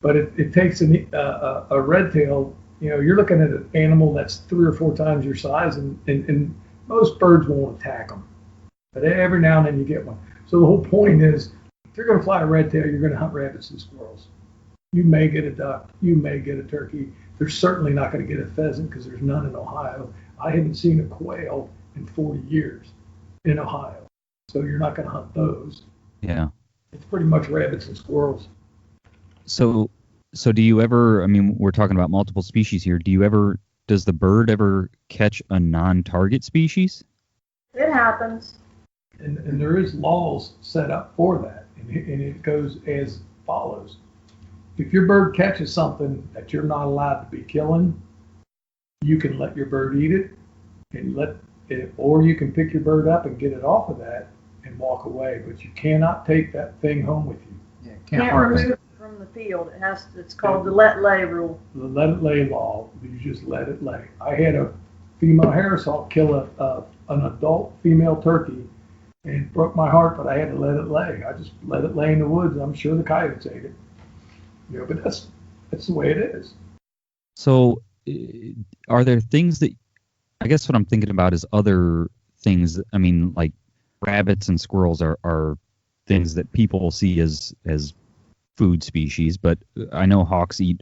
C: But it takes a red tail, you're looking at an animal that's 3 or 4 times your size, and most birds won't attack them. But every now and then you get one. So the whole point is, if you're going to fly a red tail, you're going to hunt rabbits and squirrels. You may get a duck, you may get a turkey. They're certainly not going to get a pheasant because there's none in Ohio. I haven't seen a quail in 40 years in Ohio. So you're not going to hunt those.
A: Yeah.
C: It's pretty much rabbits and squirrels.
A: So do you ever, I mean, we're talking about multiple species here. Does the bird ever catch a non-target species?
D: It happens.
C: And there is laws set up for that. And it goes as follows. If your bird catches something that you're not allowed to be killing, you can let your bird eat it, or you can pick your bird up and get it off of that and walk away. But you cannot take that thing home with you.
E: Yeah,
D: Can't remove it from the field. It's called the let lay rule.
C: The let it lay law. You just let it lay. I had a female Harris hawk kill an adult female turkey And it broke my heart, but I had to let it lay. I just let it lay in the woods, and I'm sure the coyotes ate it. But that's the way it is.
A: So, are there things that, I guess what I'm thinking about is other things. I mean, like rabbits and squirrels are things that people see as food species, but I know hawks eat,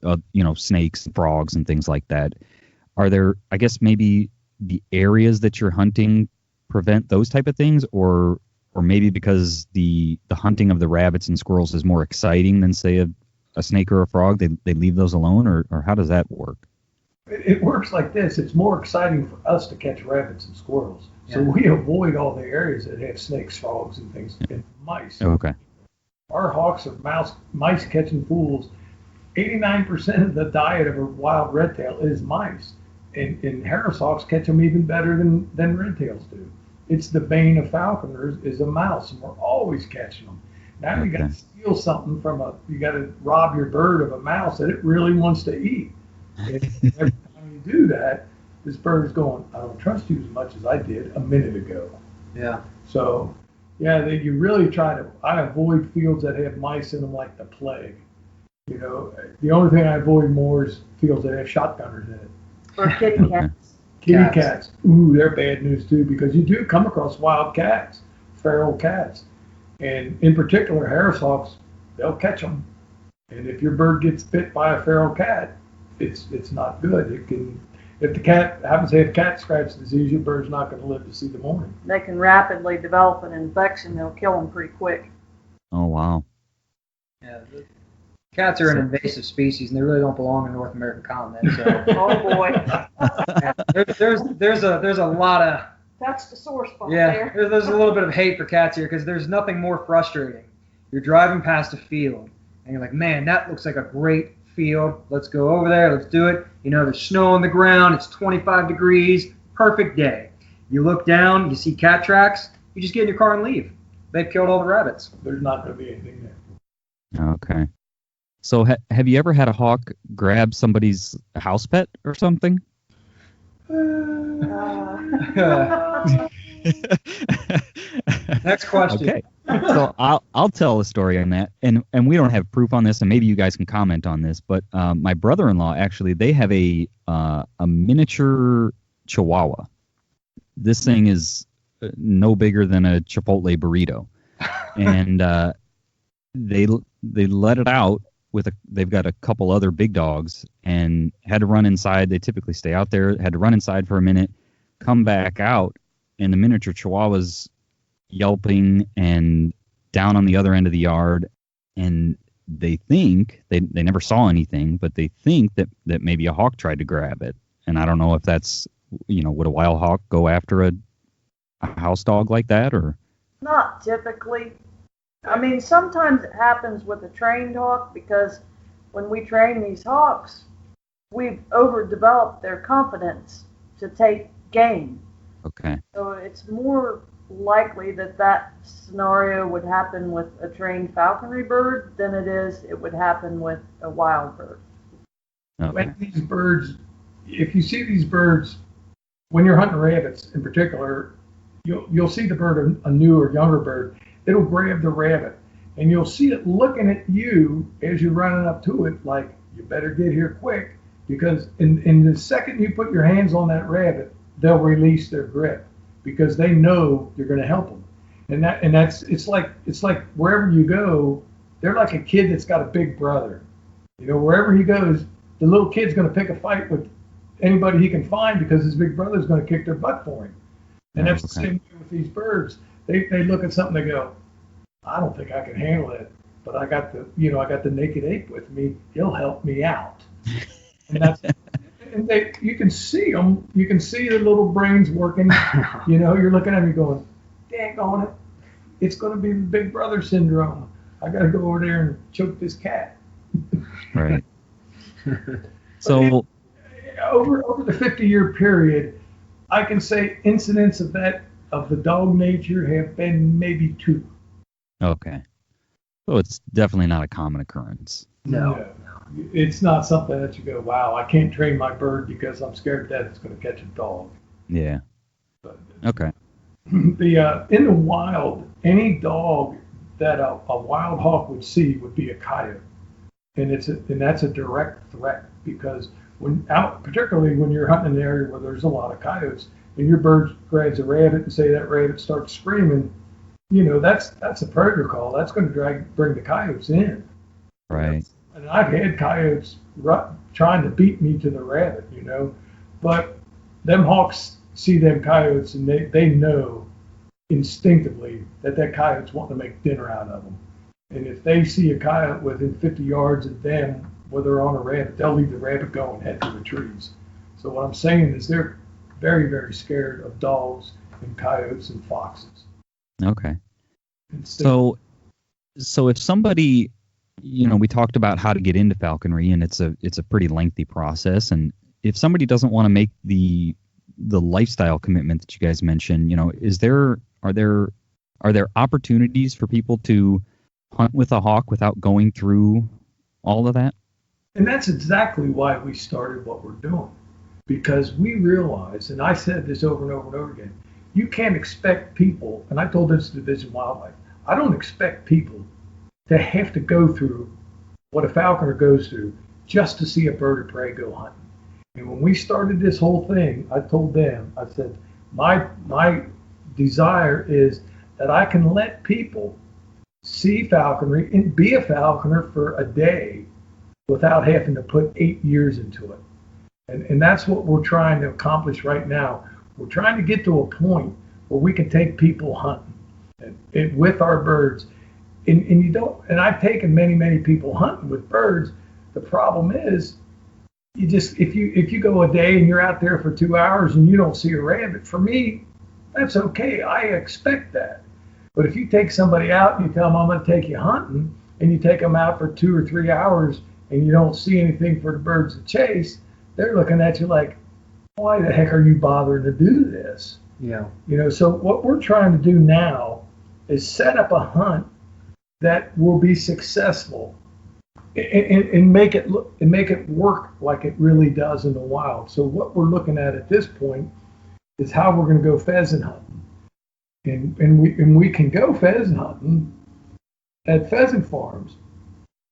A: snakes and frogs and things like that. Are there, I guess, maybe the areas that you're hunting prevent those type of things, or maybe because the hunting of the rabbits and squirrels is more exciting than, say, a snake or a frog, they leave those alone, or how does that work?
C: It works like this. It's more exciting for us to catch rabbits and squirrels. So we avoid all the areas that have snakes, frogs, and things, and mice.
A: Okay.
C: Our hawks are mice catching fools. 89% of the diet of a wild redtail is mice. And Harris hawks catch them even better than redtails do. It's the bane of falconers is a mouse, and we're always catching them. Now you got to steal something you got to rob your bird of a mouse that it really wants to eat. And every time you do that, this bird is going, I don't trust you as much as I did a minute ago.
E: Yeah.
C: So, you really I avoid fields that have mice in them like the plague. The only thing I avoid more is fields that have shotgunners in it.
D: Or kitty cats.
C: Kitty cats. Ooh, they're bad news too, because you do come across wild cats, feral cats. And in particular, Harris hawks, they'll catch them. And if your bird gets bit by a feral cat, it's not good. If the cat happens to have cat scratch disease, your bird's not going to live to see the morning.
D: They can rapidly develop an infection. They'll kill them pretty quick.
A: Oh, wow.
E: Yeah, cats are an invasive species, and they really don't belong in the North American continent. So.
D: Oh boy.
E: There's a lot of.
D: That's the sore spot there.
E: Yeah, there's a little bit of hate for cats here because there's nothing more frustrating. You're driving past a field, and you're like, man, that looks like a great field. Let's go over there. Let's do it. There's snow on the ground. It's 25 degrees. Perfect day. You look down. You see cat tracks. You just get in your car and leave. They've killed all the rabbits.
C: There's not going to be anything there.
A: Okay. So have you ever had a hawk grab somebody's house pet or something?
E: Next question.
A: Okay. So I'll tell a story on that, and we don't have proof on this, and maybe you guys can comment on this. But my brother-in-law actually, they have a miniature Chihuahua. This thing is no bigger than a Chipotle burrito, and they let it out they've got a couple other big dogs and had to run inside. They typically stay out there. Had to run inside for a minute, come back out, and the miniature Chihuahua's yelping and down on the other end of the yard. And they think they never saw anything, but they think that maybe a hawk tried to grab it. And I don't know if that's, would a wild hawk go after a house dog like that, or?
D: Not typically. I mean, sometimes it happens with a trained hawk because when we train these hawks, we've overdeveloped their confidence to take game.
A: Okay.
D: So it's more likely that scenario would happen with a trained falconry bird than it would happen with a wild bird.
A: Okay.
C: When these birds, if you see these birds, when you're hunting rabbits in particular, you'll see the bird, a new or younger bird, it'll grab the rabbit, and you'll see it looking at you as you're running up to it like, you better get here quick, because in the second you put your hands on that rabbit, they'll release their grip because they know you're going to help them. And it's like wherever you go, they're like a kid that's got a big brother. Wherever he goes, the little kid's going to pick a fight with anybody he can find because his big brother's going to kick their butt for him. And that's the same way with these birds. They look at something, they go, I don't think I can handle it, but I got the naked ape with me. He'll help me out. And you can see them. You can see the little brains working. You're looking at me going, dang on it. It's going to be the big brother syndrome. I got to go over there and choke this cat.
A: Right. So
C: over the 50-year period, I can say incidents of the dog nature have been maybe 2.
A: Okay. So it's definitely not a common occurrence.
C: No. It's not something that you go, wow, I can't train my bird because I'm scared that it's going to catch a dog.
A: Yeah. Okay.
C: In the wild, any dog that a wild hawk would see would be a coyote, and that's a direct threat because particularly when you're hunting in an area where there's a lot of coyotes, and your bird grabs a rabbit and say that rabbit starts screaming, that's a predator call. That's going to bring the coyotes in.
A: Right.
C: And I've had coyotes trying to beat me to the rabbit, but them hawks see them coyotes and they know instinctively that coyote's wanting to make dinner out of them. And if they see a coyote within 50 yards of them, whether they're on a rabbit, they'll leave the rabbit go and head for the trees. So what I'm saying is they're very, very scared of dogs and coyotes and foxes.
A: Okay. So if somebody, we talked about how to get into falconry, and it's a pretty lengthy process. And if somebody doesn't want to make the lifestyle commitment that you guys mentioned, are there opportunities for people to hunt with a hawk without going through all of that?
C: And that's exactly why we started what we're doing, because we realize, and I said this over and over and over again, you can't expect people, and I told this to Division Wildlife, I don't expect people to have to go through what a falconer goes through just to see a bird of prey go hunting. And when we started this whole thing, I told them, I said, my desire is that I can let people see falconry and be a falconer for a day without having to put 8 years into it. And that's what we're trying to accomplish right now. We're trying to get to a point where we can take people hunting and with our birds. And I've taken many people hunting with birds. The problem is, if you go a day and you're out there for 2 hours and you don't see a rabbit, for me, that's okay. I expect that. But if you take somebody out and you tell them, I'm going to take you hunting, and you take them out for 2 or 3 hours and you don't see anything for the birds to chase, they're looking at you like, why the heck are you bothering to do this?
E: Yeah.
C: So what we're trying to do now is set up a hunt that will be successful and make it work like it really does in the wild. So what we're looking at this point is how we're going to go pheasant hunting, and we can go pheasant hunting at pheasant farms,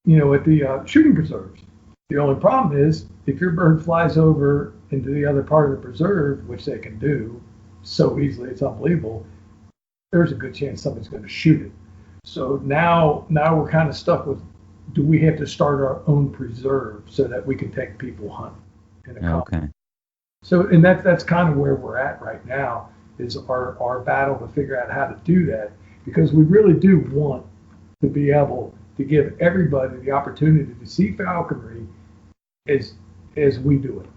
C: at the shooting preserves. The only problem is if your bird flies over into the other part of the preserve, which they can do so easily, it's unbelievable, there's a good chance somebody's going to shoot it. So now we're kind of stuck with, do we have to start our own preserve so that we can take people hunting?
A: Okay.
C: So, and that's kind of where we're at right now, is our battle to figure out how to do that, because we really do want to be able to give everybody the opportunity to see falconry as we do it.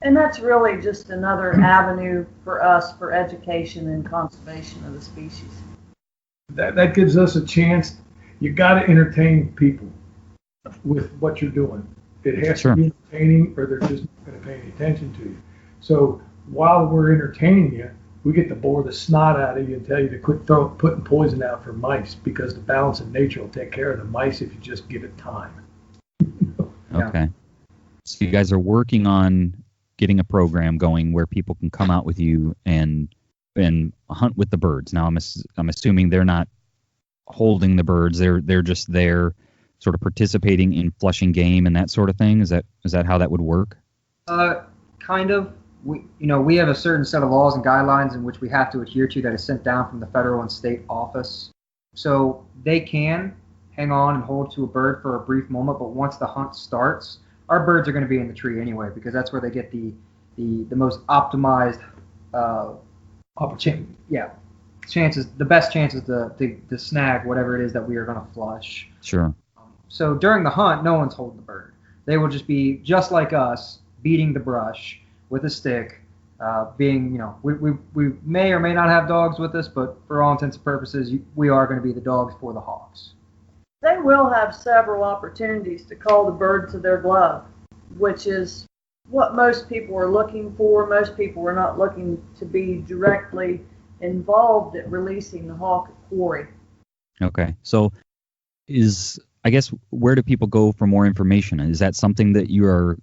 D: And that's really just another avenue for us for education and conservation of the species.
C: That gives us a chance. You got to entertain people with what you're doing. It has to be entertaining, or they're just not going to pay any attention to you. So while we're entertaining you, we get to bore the snot out of you and tell you to quit putting poison out for mice, because the balance of nature will take care of the mice if you just give it time.
A: Okay. So you guys are working on getting a program going where people can come out with you and hunt with the birds. Now I'm assuming they're not holding the birds. They're just there, sort of participating in flushing game and that sort of thing. Is that how that would work?
E: Kind of. We have a certain set of laws and guidelines in which we have to adhere to that is sent down from the federal and state office. So they can hang on and hold to a bird for a brief moment, but once the hunt starts, our birds are going to be in the tree anyway, because that's where they get the most optimized
C: opportunity.
E: Yeah, chances, the best chances to snag whatever it is that we are going to flush.
A: Sure.
E: So during the hunt, no one's holding the bird. They will just be just like us, beating the brush with a stick. We may or may not have dogs with us, but for all intents and purposes, we are going to be the dogs for the hawks.
D: They will have several opportunities to call the bird to their glove, which is what most people are looking for. Most people are not looking to be directly involved at releasing the hawk at quarry.
A: Okay. So I guess, where do people go for more information? Is that something that you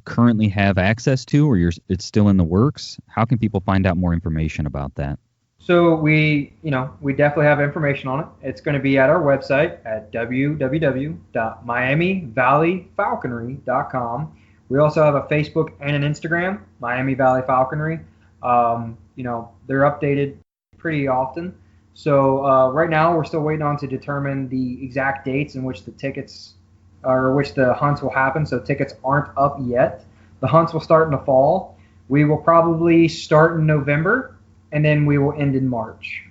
A: currently have access to, or it's still in the works? How can people find out more information about that?
E: So we definitely have information on it. It's going to be at our website at www.miamivalleyfalconry.com. We also have a Facebook and an Instagram, Miami Valley Falconry. They're updated pretty often. So right now we're still waiting on to determine the exact dates in which the tickets or which the hunts will happen. So tickets aren't up yet. The hunts will start in the fall. We will probably start in November, and then we will end in March,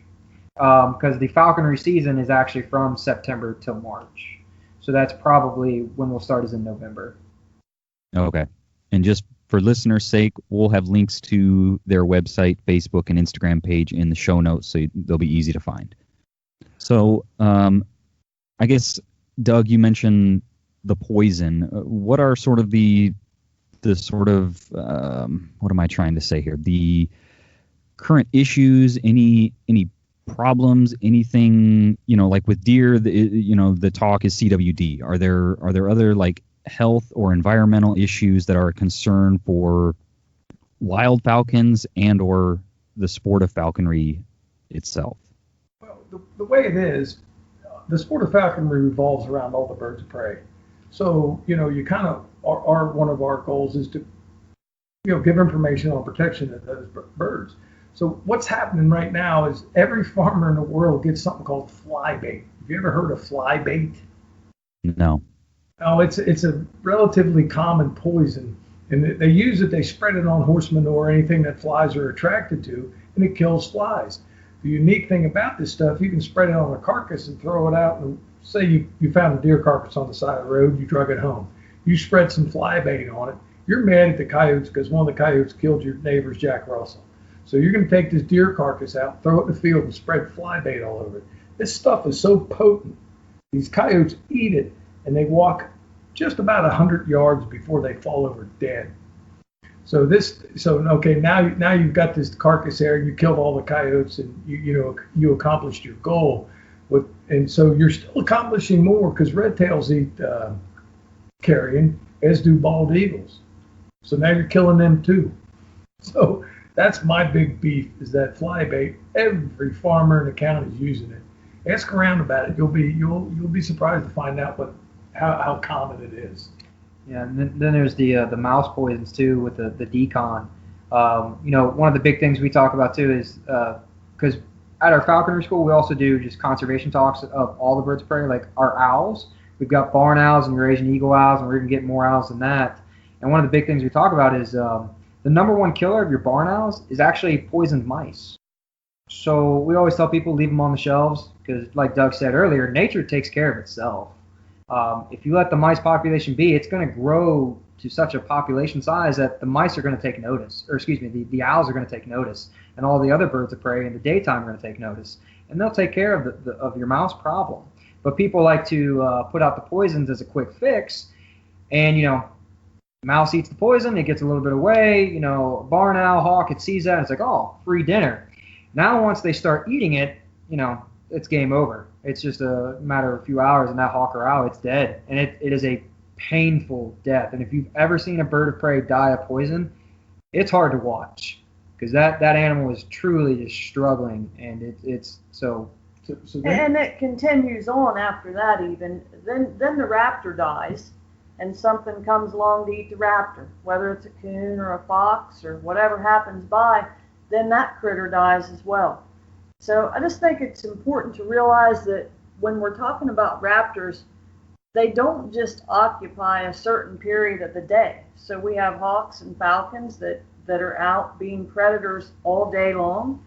E: because the falconry season is actually from September till March. So that's probably when we'll start, is in November.
A: Okay. And just for listeners' sake, we'll have links to their website, Facebook, and Instagram page in the show notes, so they'll be easy to find. So I guess, Doug, you mentioned the poison. What are sort of the sort of, what am I trying to say here? The current issues, any problems, anything, like with deer, the talk is CWD. Are there other like health or environmental issues that are a concern for wild falcons and or the sport of falconry itself?
C: Well, the way it is, the sport of falconry revolves around all the birds of prey. So, you kind of are one of our goals is to, give information on protection of those birds. So what's happening right now is every farmer in the world gets something called fly bait. Have you ever heard of fly bait?
A: No.
C: Oh, it's a relatively common poison, and they use it. They spread it on horse manure, anything that flies are attracted to, and it kills flies. The unique thing about this stuff, you can spread it on a carcass and throw it out. And say you found a deer carcass on the side of the road, you drug it home. You spread some fly bait on it. You're mad at the coyotes because one of the coyotes killed your neighbor's Jack Russell. So you're going to take this deer carcass out, throw it in the field, and spread fly bait all over it. This stuff is so potent. These coyotes eat it, and they walk just about 100 yards before they fall over dead. So now you've got this carcass there. You killed all the coyotes, and you accomplished your goal. And so you're still accomplishing more because red tails eat carrion, as do bald eagles. So now you're killing them too. So that's my big beef, is that fly bait. Every farmer in the county is using it. Ask around about it. You'll be surprised to find out how common it is.
E: Yeah, and then there's the mouse poisons too with the decon. One of the big things we talk about too is because at our falconry school we also do just conservation talks of all the birds of prey, like our owls. We've got barn owls and Eurasian eagle owls, and we're even getting more owls than that. And one of the big things we talk about is the number one killer of your barn owls is actually poisoned mice. So we always tell people leave them on the shelves because, like Doug said earlier, nature takes care of itself. If you let the mice population be, it's going to grow to such a population size that the mice are going to take notice, or excuse me, the owls are going to take notice, and all the other birds of prey in the daytime are going to take notice, and they'll take care of your mouse problem. But people like to put out the poisons as a quick fix, and mouse eats the poison, it gets a little bit away, barn owl, hawk, it sees that, and it's like, oh, free dinner. Now once they start eating it, it's game over. It's just a matter of a few hours, and that hawk or owl, it's dead. And it is a painful death. And if you've ever seen a bird of prey die of poison, it's hard to watch because that animal is truly just struggling, and it's so.
D: And it continues on after that even. Then the raptor dies, and something comes along to eat the raptor, whether it's a coon or a fox or whatever happens by, then that critter dies as well. So I just think it's important to realize that when we're talking about raptors, they don't just occupy a certain period of the day. So we have hawks and falcons that are out being predators all day long.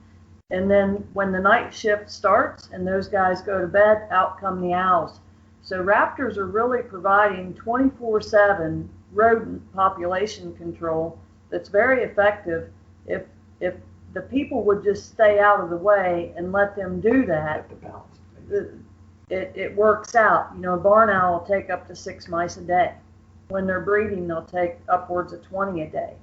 D: And then when the night shift starts and those guys go to bed, out come the owls. So raptors are really providing 24/7 rodent population control that's very effective if the people would just stay out of the way and let them do that. It works out. A barn owl will take up to 6 mice a day. When they're breeding, they'll take upwards of 20 a day.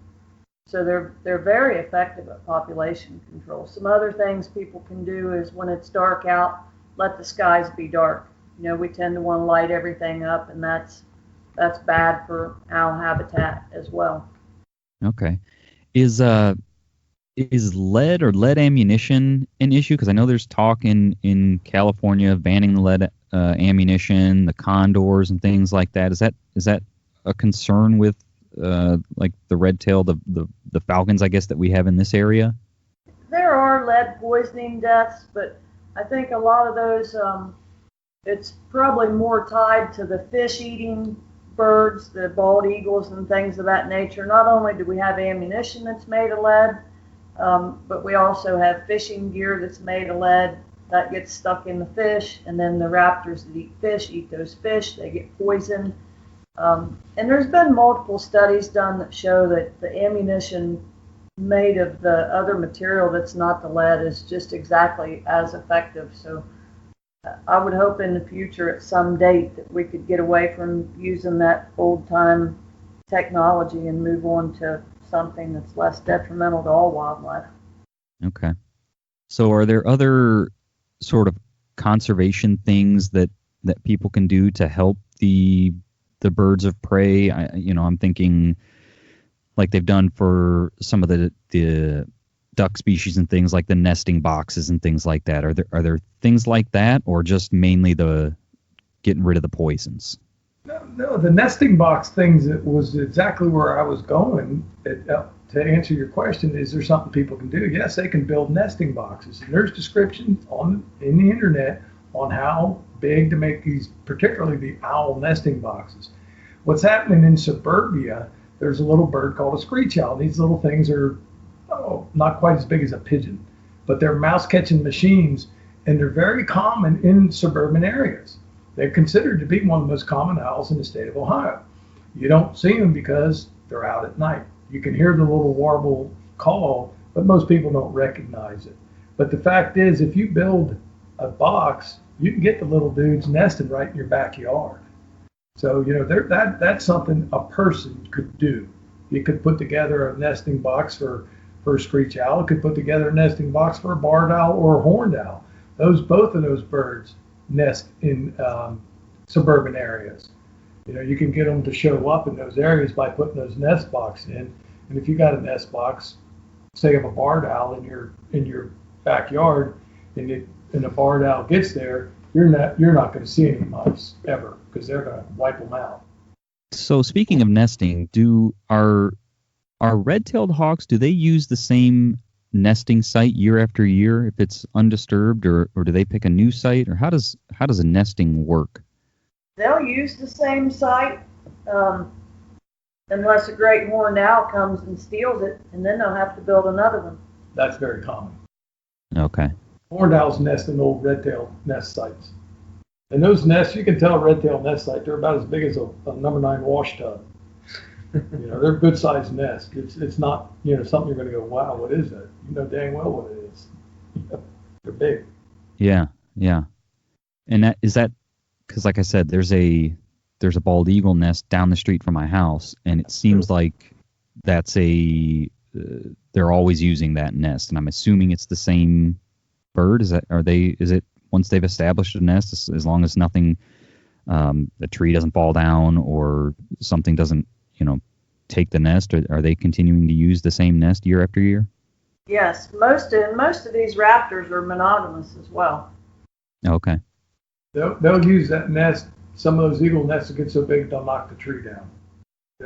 D: So they're very effective at population control. Some other things people can do is when it's dark out, let the skies be dark. We tend to want to light everything up, and that's bad for owl habitat as well.
A: Okay. is lead or lead ammunition an issue? Because I know there's talk in California of banning the lead ammunition, the condors and things like that. Is that a concern with like the red-tailed, the falcons, I guess, that we have in this area?
D: There are lead poisoning deaths, but I think a lot of those, it's probably more tied to the fish-eating birds, the bald eagles and things of that nature. Not only do we have ammunition that's made of lead, but we also have fishing gear that's made of lead that gets stuck in the fish, and then the raptors that eat fish eat those fish, they get poisoned. And there's been multiple studies done that show that the ammunition made of the other material that's not the lead is just exactly as effective. So I would hope in the future at some date that we could get away from using that old-time technology and move on to something that's less detrimental to all wildlife.
A: Okay. So are there other sort of conservation things that people can do to help the birds of prey? I'm thinking like they've done for some of the duck species and things like the nesting boxes and things like that. Are there things like that, or just mainly the getting rid of the poisons?
C: No, the nesting box things, it was exactly where I was going. To answer your question, is there something people can do? Yes, they can build nesting boxes, and there's descriptions in the internet on how big to make these, particularly the owl nesting boxes. What's happening in suburbia, there's a little bird called a screech owl. These little things are not quite as big as a pigeon, but they're mouse catching machines, and they're very common in suburban areas. They're considered to be one of the most common owls in the state of Ohio. You don't see them because they're out at night. You can hear the little warble call, but most people don't recognize it. But the fact is, if you build a box, you can get the little dudes nesting right in your backyard. So, that's something a person could do. You could put together a nesting box for a screech owl. It could put together a nesting box for a barred owl or a horned owl. Both of those birds nest in suburban areas. You can get them to show up in those areas by putting those nest boxes in. And if you got a nest box, say of a barred owl in your backyard, and a barred owl gets there, you're not going to see any mice ever, because they're going to wipe them out.
A: So speaking of nesting, are red-tailed hawks, do they use the same nesting site year after year if it's undisturbed, or do they pick a new site, or how does a nesting work?
D: They'll use the same site unless a great horned owl comes and steals it, and then they'll have to build another one.
C: That's very common.
A: Okay.
C: Horned owls nest in old red-tailed nest sites. And those nests, you can tell a red-tailed nest site, they're about as big as a number 9 wash tub. They're a good-sized nest. It's not, something you're going to go, wow, what is that? You know dang well what it is. They're big.
A: Yeah. And is that because, like I said, there's a bald eagle nest down the street from my house, and it seems like that's they're always using that nest, and I'm assuming it's the same bird. Is it once they've established a nest, as long as nothing, a tree doesn't fall down or something doesn't, take the nest, are they continuing to use the same nest year after year?
D: Yes, most of these raptors are monogamous as well.
A: Okay.
C: They'll use that nest. Some of those eagle nests will get so big they'll knock the tree down.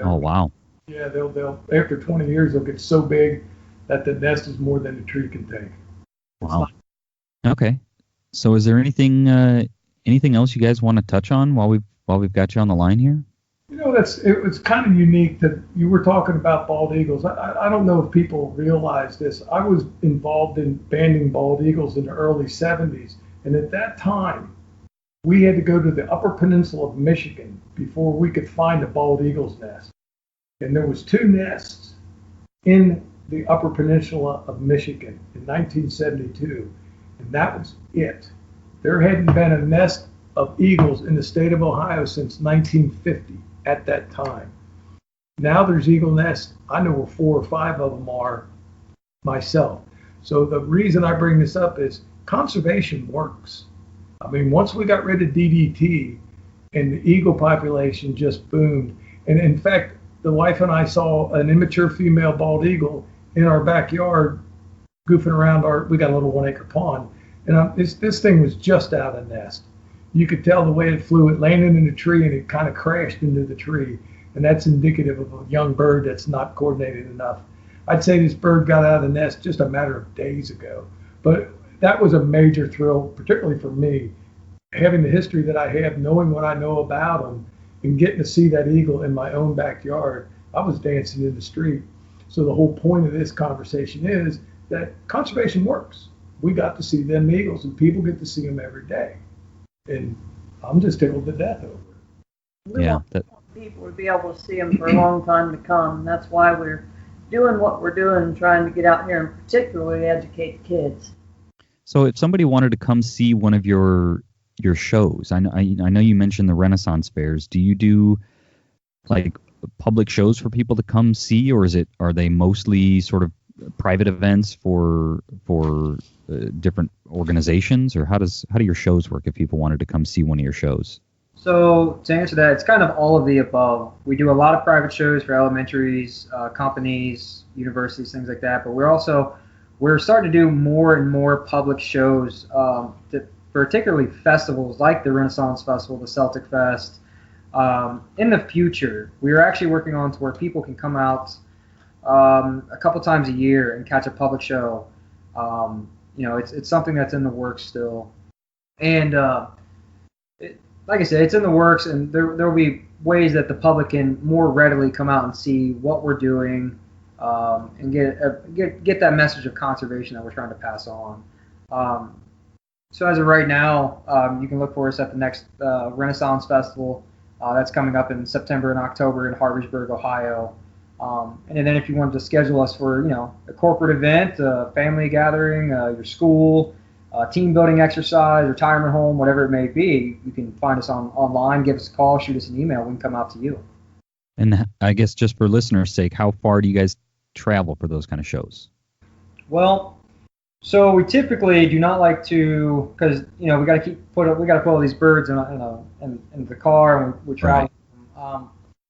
A: Oh wow.
C: Yeah, they'll after 20 years they'll get so big that the nest is more than the tree can take.
A: Wow. Okay. So is there anything else you guys want to touch on while we've got you on the line here?
C: It's kind of unique that you were talking about bald eagles. I don't know if people realize this. I was involved in banding bald eagles in the early 70s, and at that time we had to go to the Upper Peninsula of Michigan before we could find a bald eagle's nest. And there was 2 nests in the Upper Peninsula of Michigan in 1972, and that was it. There hadn't been a nest of eagles in the state of Ohio since 1950 at that time. Now there's eagle nests. I know where 4 or 5 of them are myself. So the reason I bring this up is conservation works. I mean, once we got rid of DDT and the eagle population just boomed, and in fact, the wife and I saw an immature female bald eagle in our backyard goofing around we got a little 1 acre pond, and this thing was just out of nest. You could tell the way it flew. It landed in a tree and it kind of crashed into the tree, and that's indicative of a young bird that's not coordinated enough. I'd say this bird got out of the nest just a matter of days ago, but that was a major thrill, particularly for me, having the history that I have, knowing what I know about them, and getting to see that eagle in my own backyard. I was dancing in the street. So the whole point of this conversation is that conservation works. We got to see them eagles, and people get to see them every day. And I'm just tickled to death over it.
D: We want people to be able to see them for a long time to come. And that's why we're doing what we're doing and trying to get out here and particularly educate the kids.
A: So if somebody wanted to come see one of your shows, I know you mentioned the Renaissance fairs. Do you do like public shows for people to come see, or are they mostly sort of private events for different organizations, or how do your shows work if people wanted to come see one of your shows?
E: So to answer that, it's kind of all of the above. We do a lot of private shows for elementaries, companies, universities, things like that. But we're starting to do more and more public shows, particularly festivals like the Renaissance Festival, the Celtic Fest. In the future, we are actually working on to where people can come out a couple times a year and catch a public show. It's something that's in the works still. And like I said, it's in the works, and there will be ways that the public can more readily come out and see what we're doing, and get that message of conservation that we're trying to pass on. So as of right now, you can look for us at the next Renaissance Festival. That's coming up in September and October in Harrisburg, Ohio. And then if you wanted to schedule us for, a corporate event, a family gathering, your school, team building exercise, retirement home, whatever it may be, you can find us online, give us a call, shoot us an email. We can come out to you.
A: And I guess just for listeners' sake, how far do you guys travel for those kind of shows?
E: Well, so we typically do not like to, because we got to put all these birds in the car, and we travel. Right.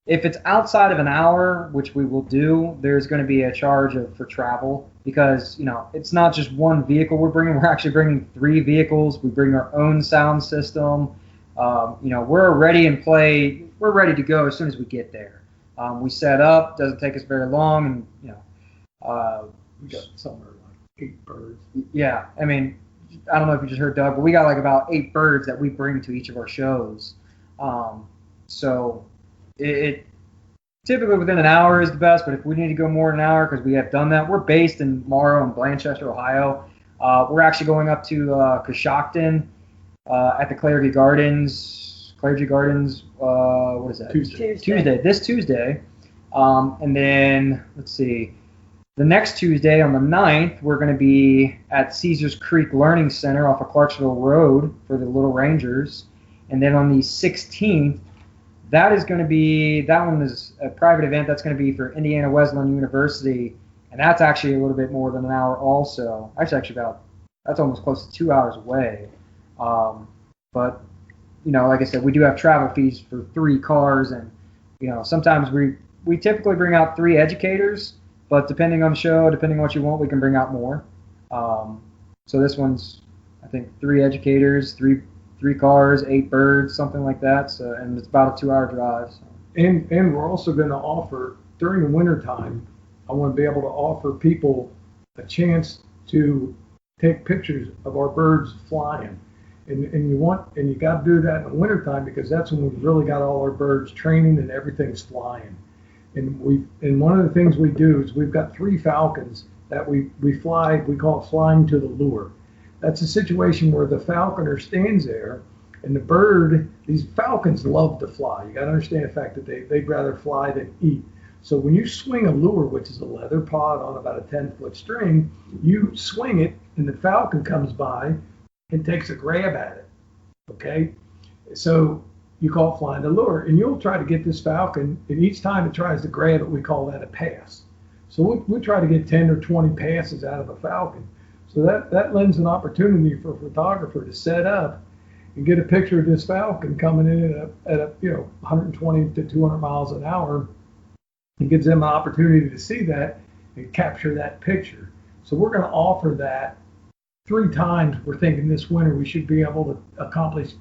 E: If it's outside of an hour, which we will do, there's going to be a charge for travel, because it's not just one vehicle we're bringing. We're actually bringing 3 vehicles. We bring our own sound system. We're ready and play. We're ready to go as soon as we get there. We set up. Doesn't take us very long, and
C: We got somewhere like 8 birds.
E: Yeah, I mean, I don't know if you just heard Doug, but we got like about 8 birds that we bring to each of our shows. So it typically within an hour is the best, but if we need to go more than an hour, because we have done that. We're based in Morrow and Blanchester, Ohio. We're actually going up to Coshocton at the Clergy Gardens. What is that?
C: Tuesday.
E: This Tuesday. And then, let's see. The next Tuesday, on the 9th, we're going to be at Caesars Creek Learning Center off of Clarksville Road for the Little Rangers. And then on the 16th, that one is a private event. That's going to be for Indiana Wesleyan University. And that's actually a little bit more than an hour also. Actually that's almost close to 2 hours away. But, like I said, we do have travel fees for 3 cars. And, sometimes we typically bring out 3 educators. But depending on the show, depending on what you want, we can bring out more. So this one's, I think, 3 educators, 3 cars, 8 birds, something like that. So, and it's about a 2-hour drive. So.
C: And we're also going to offer, during the wintertime, I want to be able to offer people a chance to take pictures of our birds flying. And you got to do that in the wintertime, because that's when we've really got all our birds training and everything's flying. And one of the things we do is we've got 3 falcons that we fly. We call it flying to the lure. That's a situation where the falconer stands there, and the bird. These falcons love to fly. You got to understand the fact that they'd rather fly than eat. So when you swing a lure, which is a leather pod on about a 10-foot string, you swing it, and the falcon comes by and takes a grab at it. Okay, so you call it flying the lure, and you'll try to get this falcon, and each time it tries to grab it, we call that a pass. So we try to get 10 or 20 passes out of a falcon. So that lends an opportunity for a photographer to set up and get a picture of this falcon coming in at a 120 to 200 miles an hour. It gives them an opportunity to see that and capture that picture. So we're going to offer that 3 times. We're thinking this winter we should be able to accomplish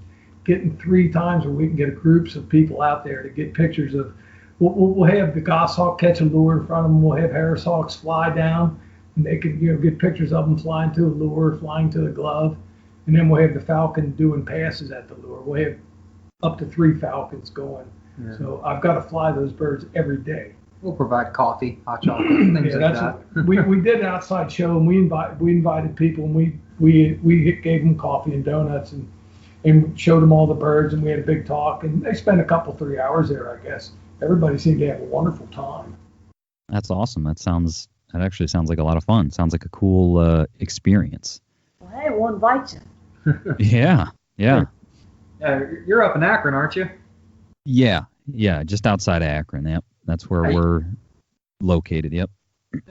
C: getting 3 times where we can get groups of people out there to get pictures of. We'll have the goshawk catch a lure in front of them. We'll have Harris hawks fly down, and they can get pictures of them flying to a lure, flying to the glove, and then we'll have the falcon doing passes at the lure. We'll have up to 3 falcons going. Yeah. So I've got to fly those birds every day.
E: We'll provide coffee, hot chocolate, things like that.
C: we did an outside show, and we invited people, and we gave them coffee and donuts and showed them all the birds, and we had a big talk, and they spent a couple 3 hours there, I guess. Everybody seemed to have a wonderful time.
A: That's awesome. That actually sounds like a lot of fun. Sounds like a cool experience.
D: Well, hey, we'll invite you.
A: Yeah.
E: You're up in Akron, aren't you?
A: Yeah, just outside of Akron. Yep, that's where we're located. Yep.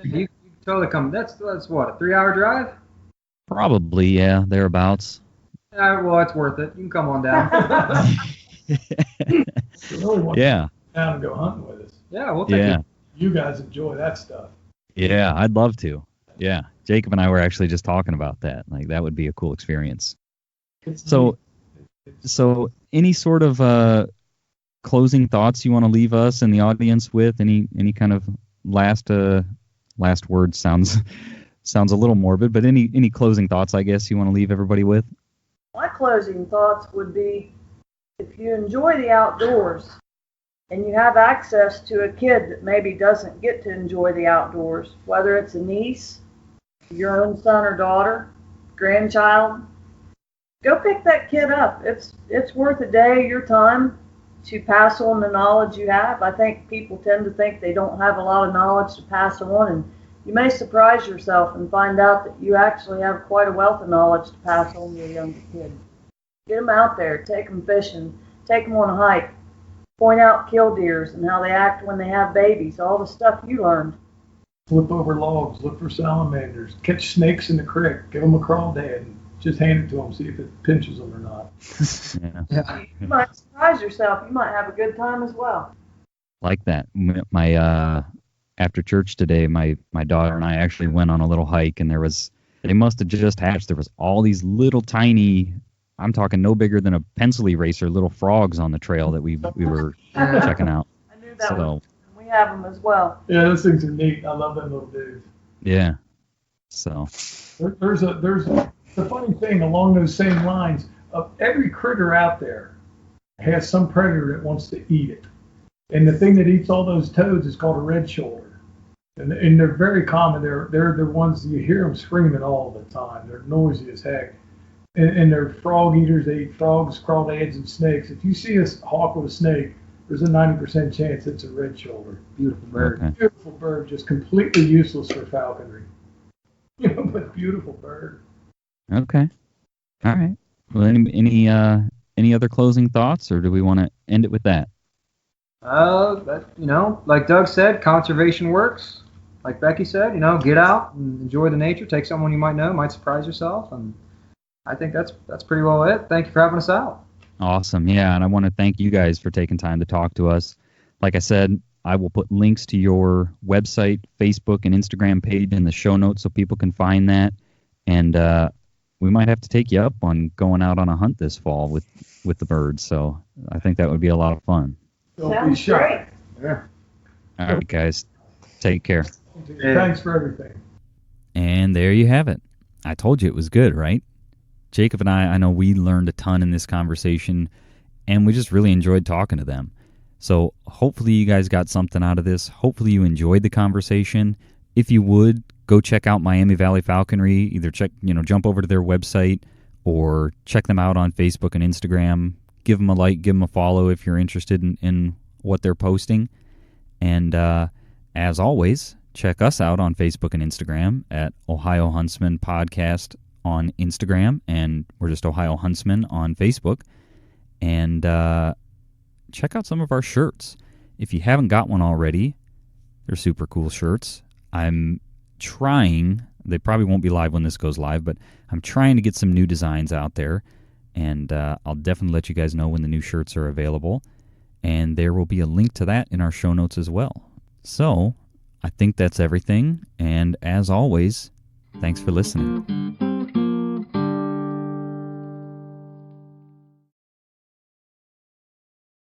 E: You totally come. That's what, a 3-hour drive?
A: Probably, yeah, thereabouts.
E: Well, it's worth it. You can come on down.
A: Yeah.
C: Down and go hunting with us.
E: Yeah, we'll take it.
C: You guys enjoy that stuff.
A: Yeah, I'd love to. Yeah, Jacob and I were actually just talking about that. Like, that would be a cool experience. So any sort of closing thoughts you want to leave us and the audience with? Any kind of last word sounds a little morbid, but any closing thoughts, I guess, you want to leave everybody with?
D: My closing thoughts would be, if you enjoy the outdoors and you have access to a kid that maybe doesn't get to enjoy the outdoors, whether it's a niece, your own son or daughter, grandchild, go pick that kid up. It's worth a day of your time to pass on the knowledge you have. I think people tend to think they don't have a lot of knowledge to pass on, and you may surprise yourself and find out that you actually have quite a wealth of knowledge to pass on to a younger kid. Get them out there, take them fishing, take them on a hike, point out killdeers and how they act when they have babies, all the stuff you learned.
C: Flip over logs, look for salamanders, catch snakes in the creek, give them a crawdad, and just hand it to them, see if it pinches them or not.
E: Yeah.
D: You might surprise yourself. You might have a good time as well.
A: Like that. My after church today, my daughter and I actually went on a little hike, and they must have just hatched. There was all these little tiny, I'm talking no bigger than a pencil eraser, little frogs on the trail that we were checking out.
D: I knew that was, we have them as well.
C: Yeah, those things are neat. I love them little dudes.
A: Yeah. So
C: there's the funny thing along those same lines of every critter out there has some predator that wants to eat it. And the thing that eats all those toads is called a red shoulder. And they're very common. They're the ones you hear them screaming all the time. They're noisy as heck. And they're frog eaters. They eat frogs, crawdads, and snakes. If you see a hawk with a snake, there's a 90% chance it's a red shoulder.
E: Beautiful bird.
A: Okay.
C: Beautiful bird, just completely useless for falconry. But beautiful bird.
A: Okay. All right. Well, any other closing thoughts, or do we want to end it with that?
E: Like Doug said, conservation works. Like Becky said, get out and enjoy the nature. Take someone you might know, might surprise yourself, and I think that's pretty well it. Thank you for having us out.
A: Awesome. Yeah, and I want to thank you guys for taking time to talk to us. Like I said, I will put links to your website, Facebook, and Instagram page in the show notes so people can find that. And we might have to take you up on going out on a hunt this fall with the birds. So I think that would be a lot of fun.
D: Sounds great.
C: Yeah.
A: All right, guys. Take care.
C: Thanks for everything.
A: And there you have it. I told you it was good, right? Jacob and I know we learned a ton in this conversation, and we just really enjoyed talking to them. So hopefully you guys got something out of this. Hopefully you enjoyed the conversation. If you would, go check out Miami Valley Falconry. Either jump over to their website or check them out on Facebook and Instagram. Give them a like, give them a follow if you're interested in what they're posting. And as always, check us out on Facebook and Instagram at Ohio Huntsman Podcast on Instagram, and we're just Ohio Huntsman on Facebook. And check out some of our shirts. If you haven't got one already, they're super cool shirts. I'm trying, they probably won't be live when this goes live, but I'm trying to get some new designs out there, and I'll definitely let you guys know when the new shirts are available, and there will be a link to that in our show notes as well. So I think that's everything, and as always, Thanks for listening.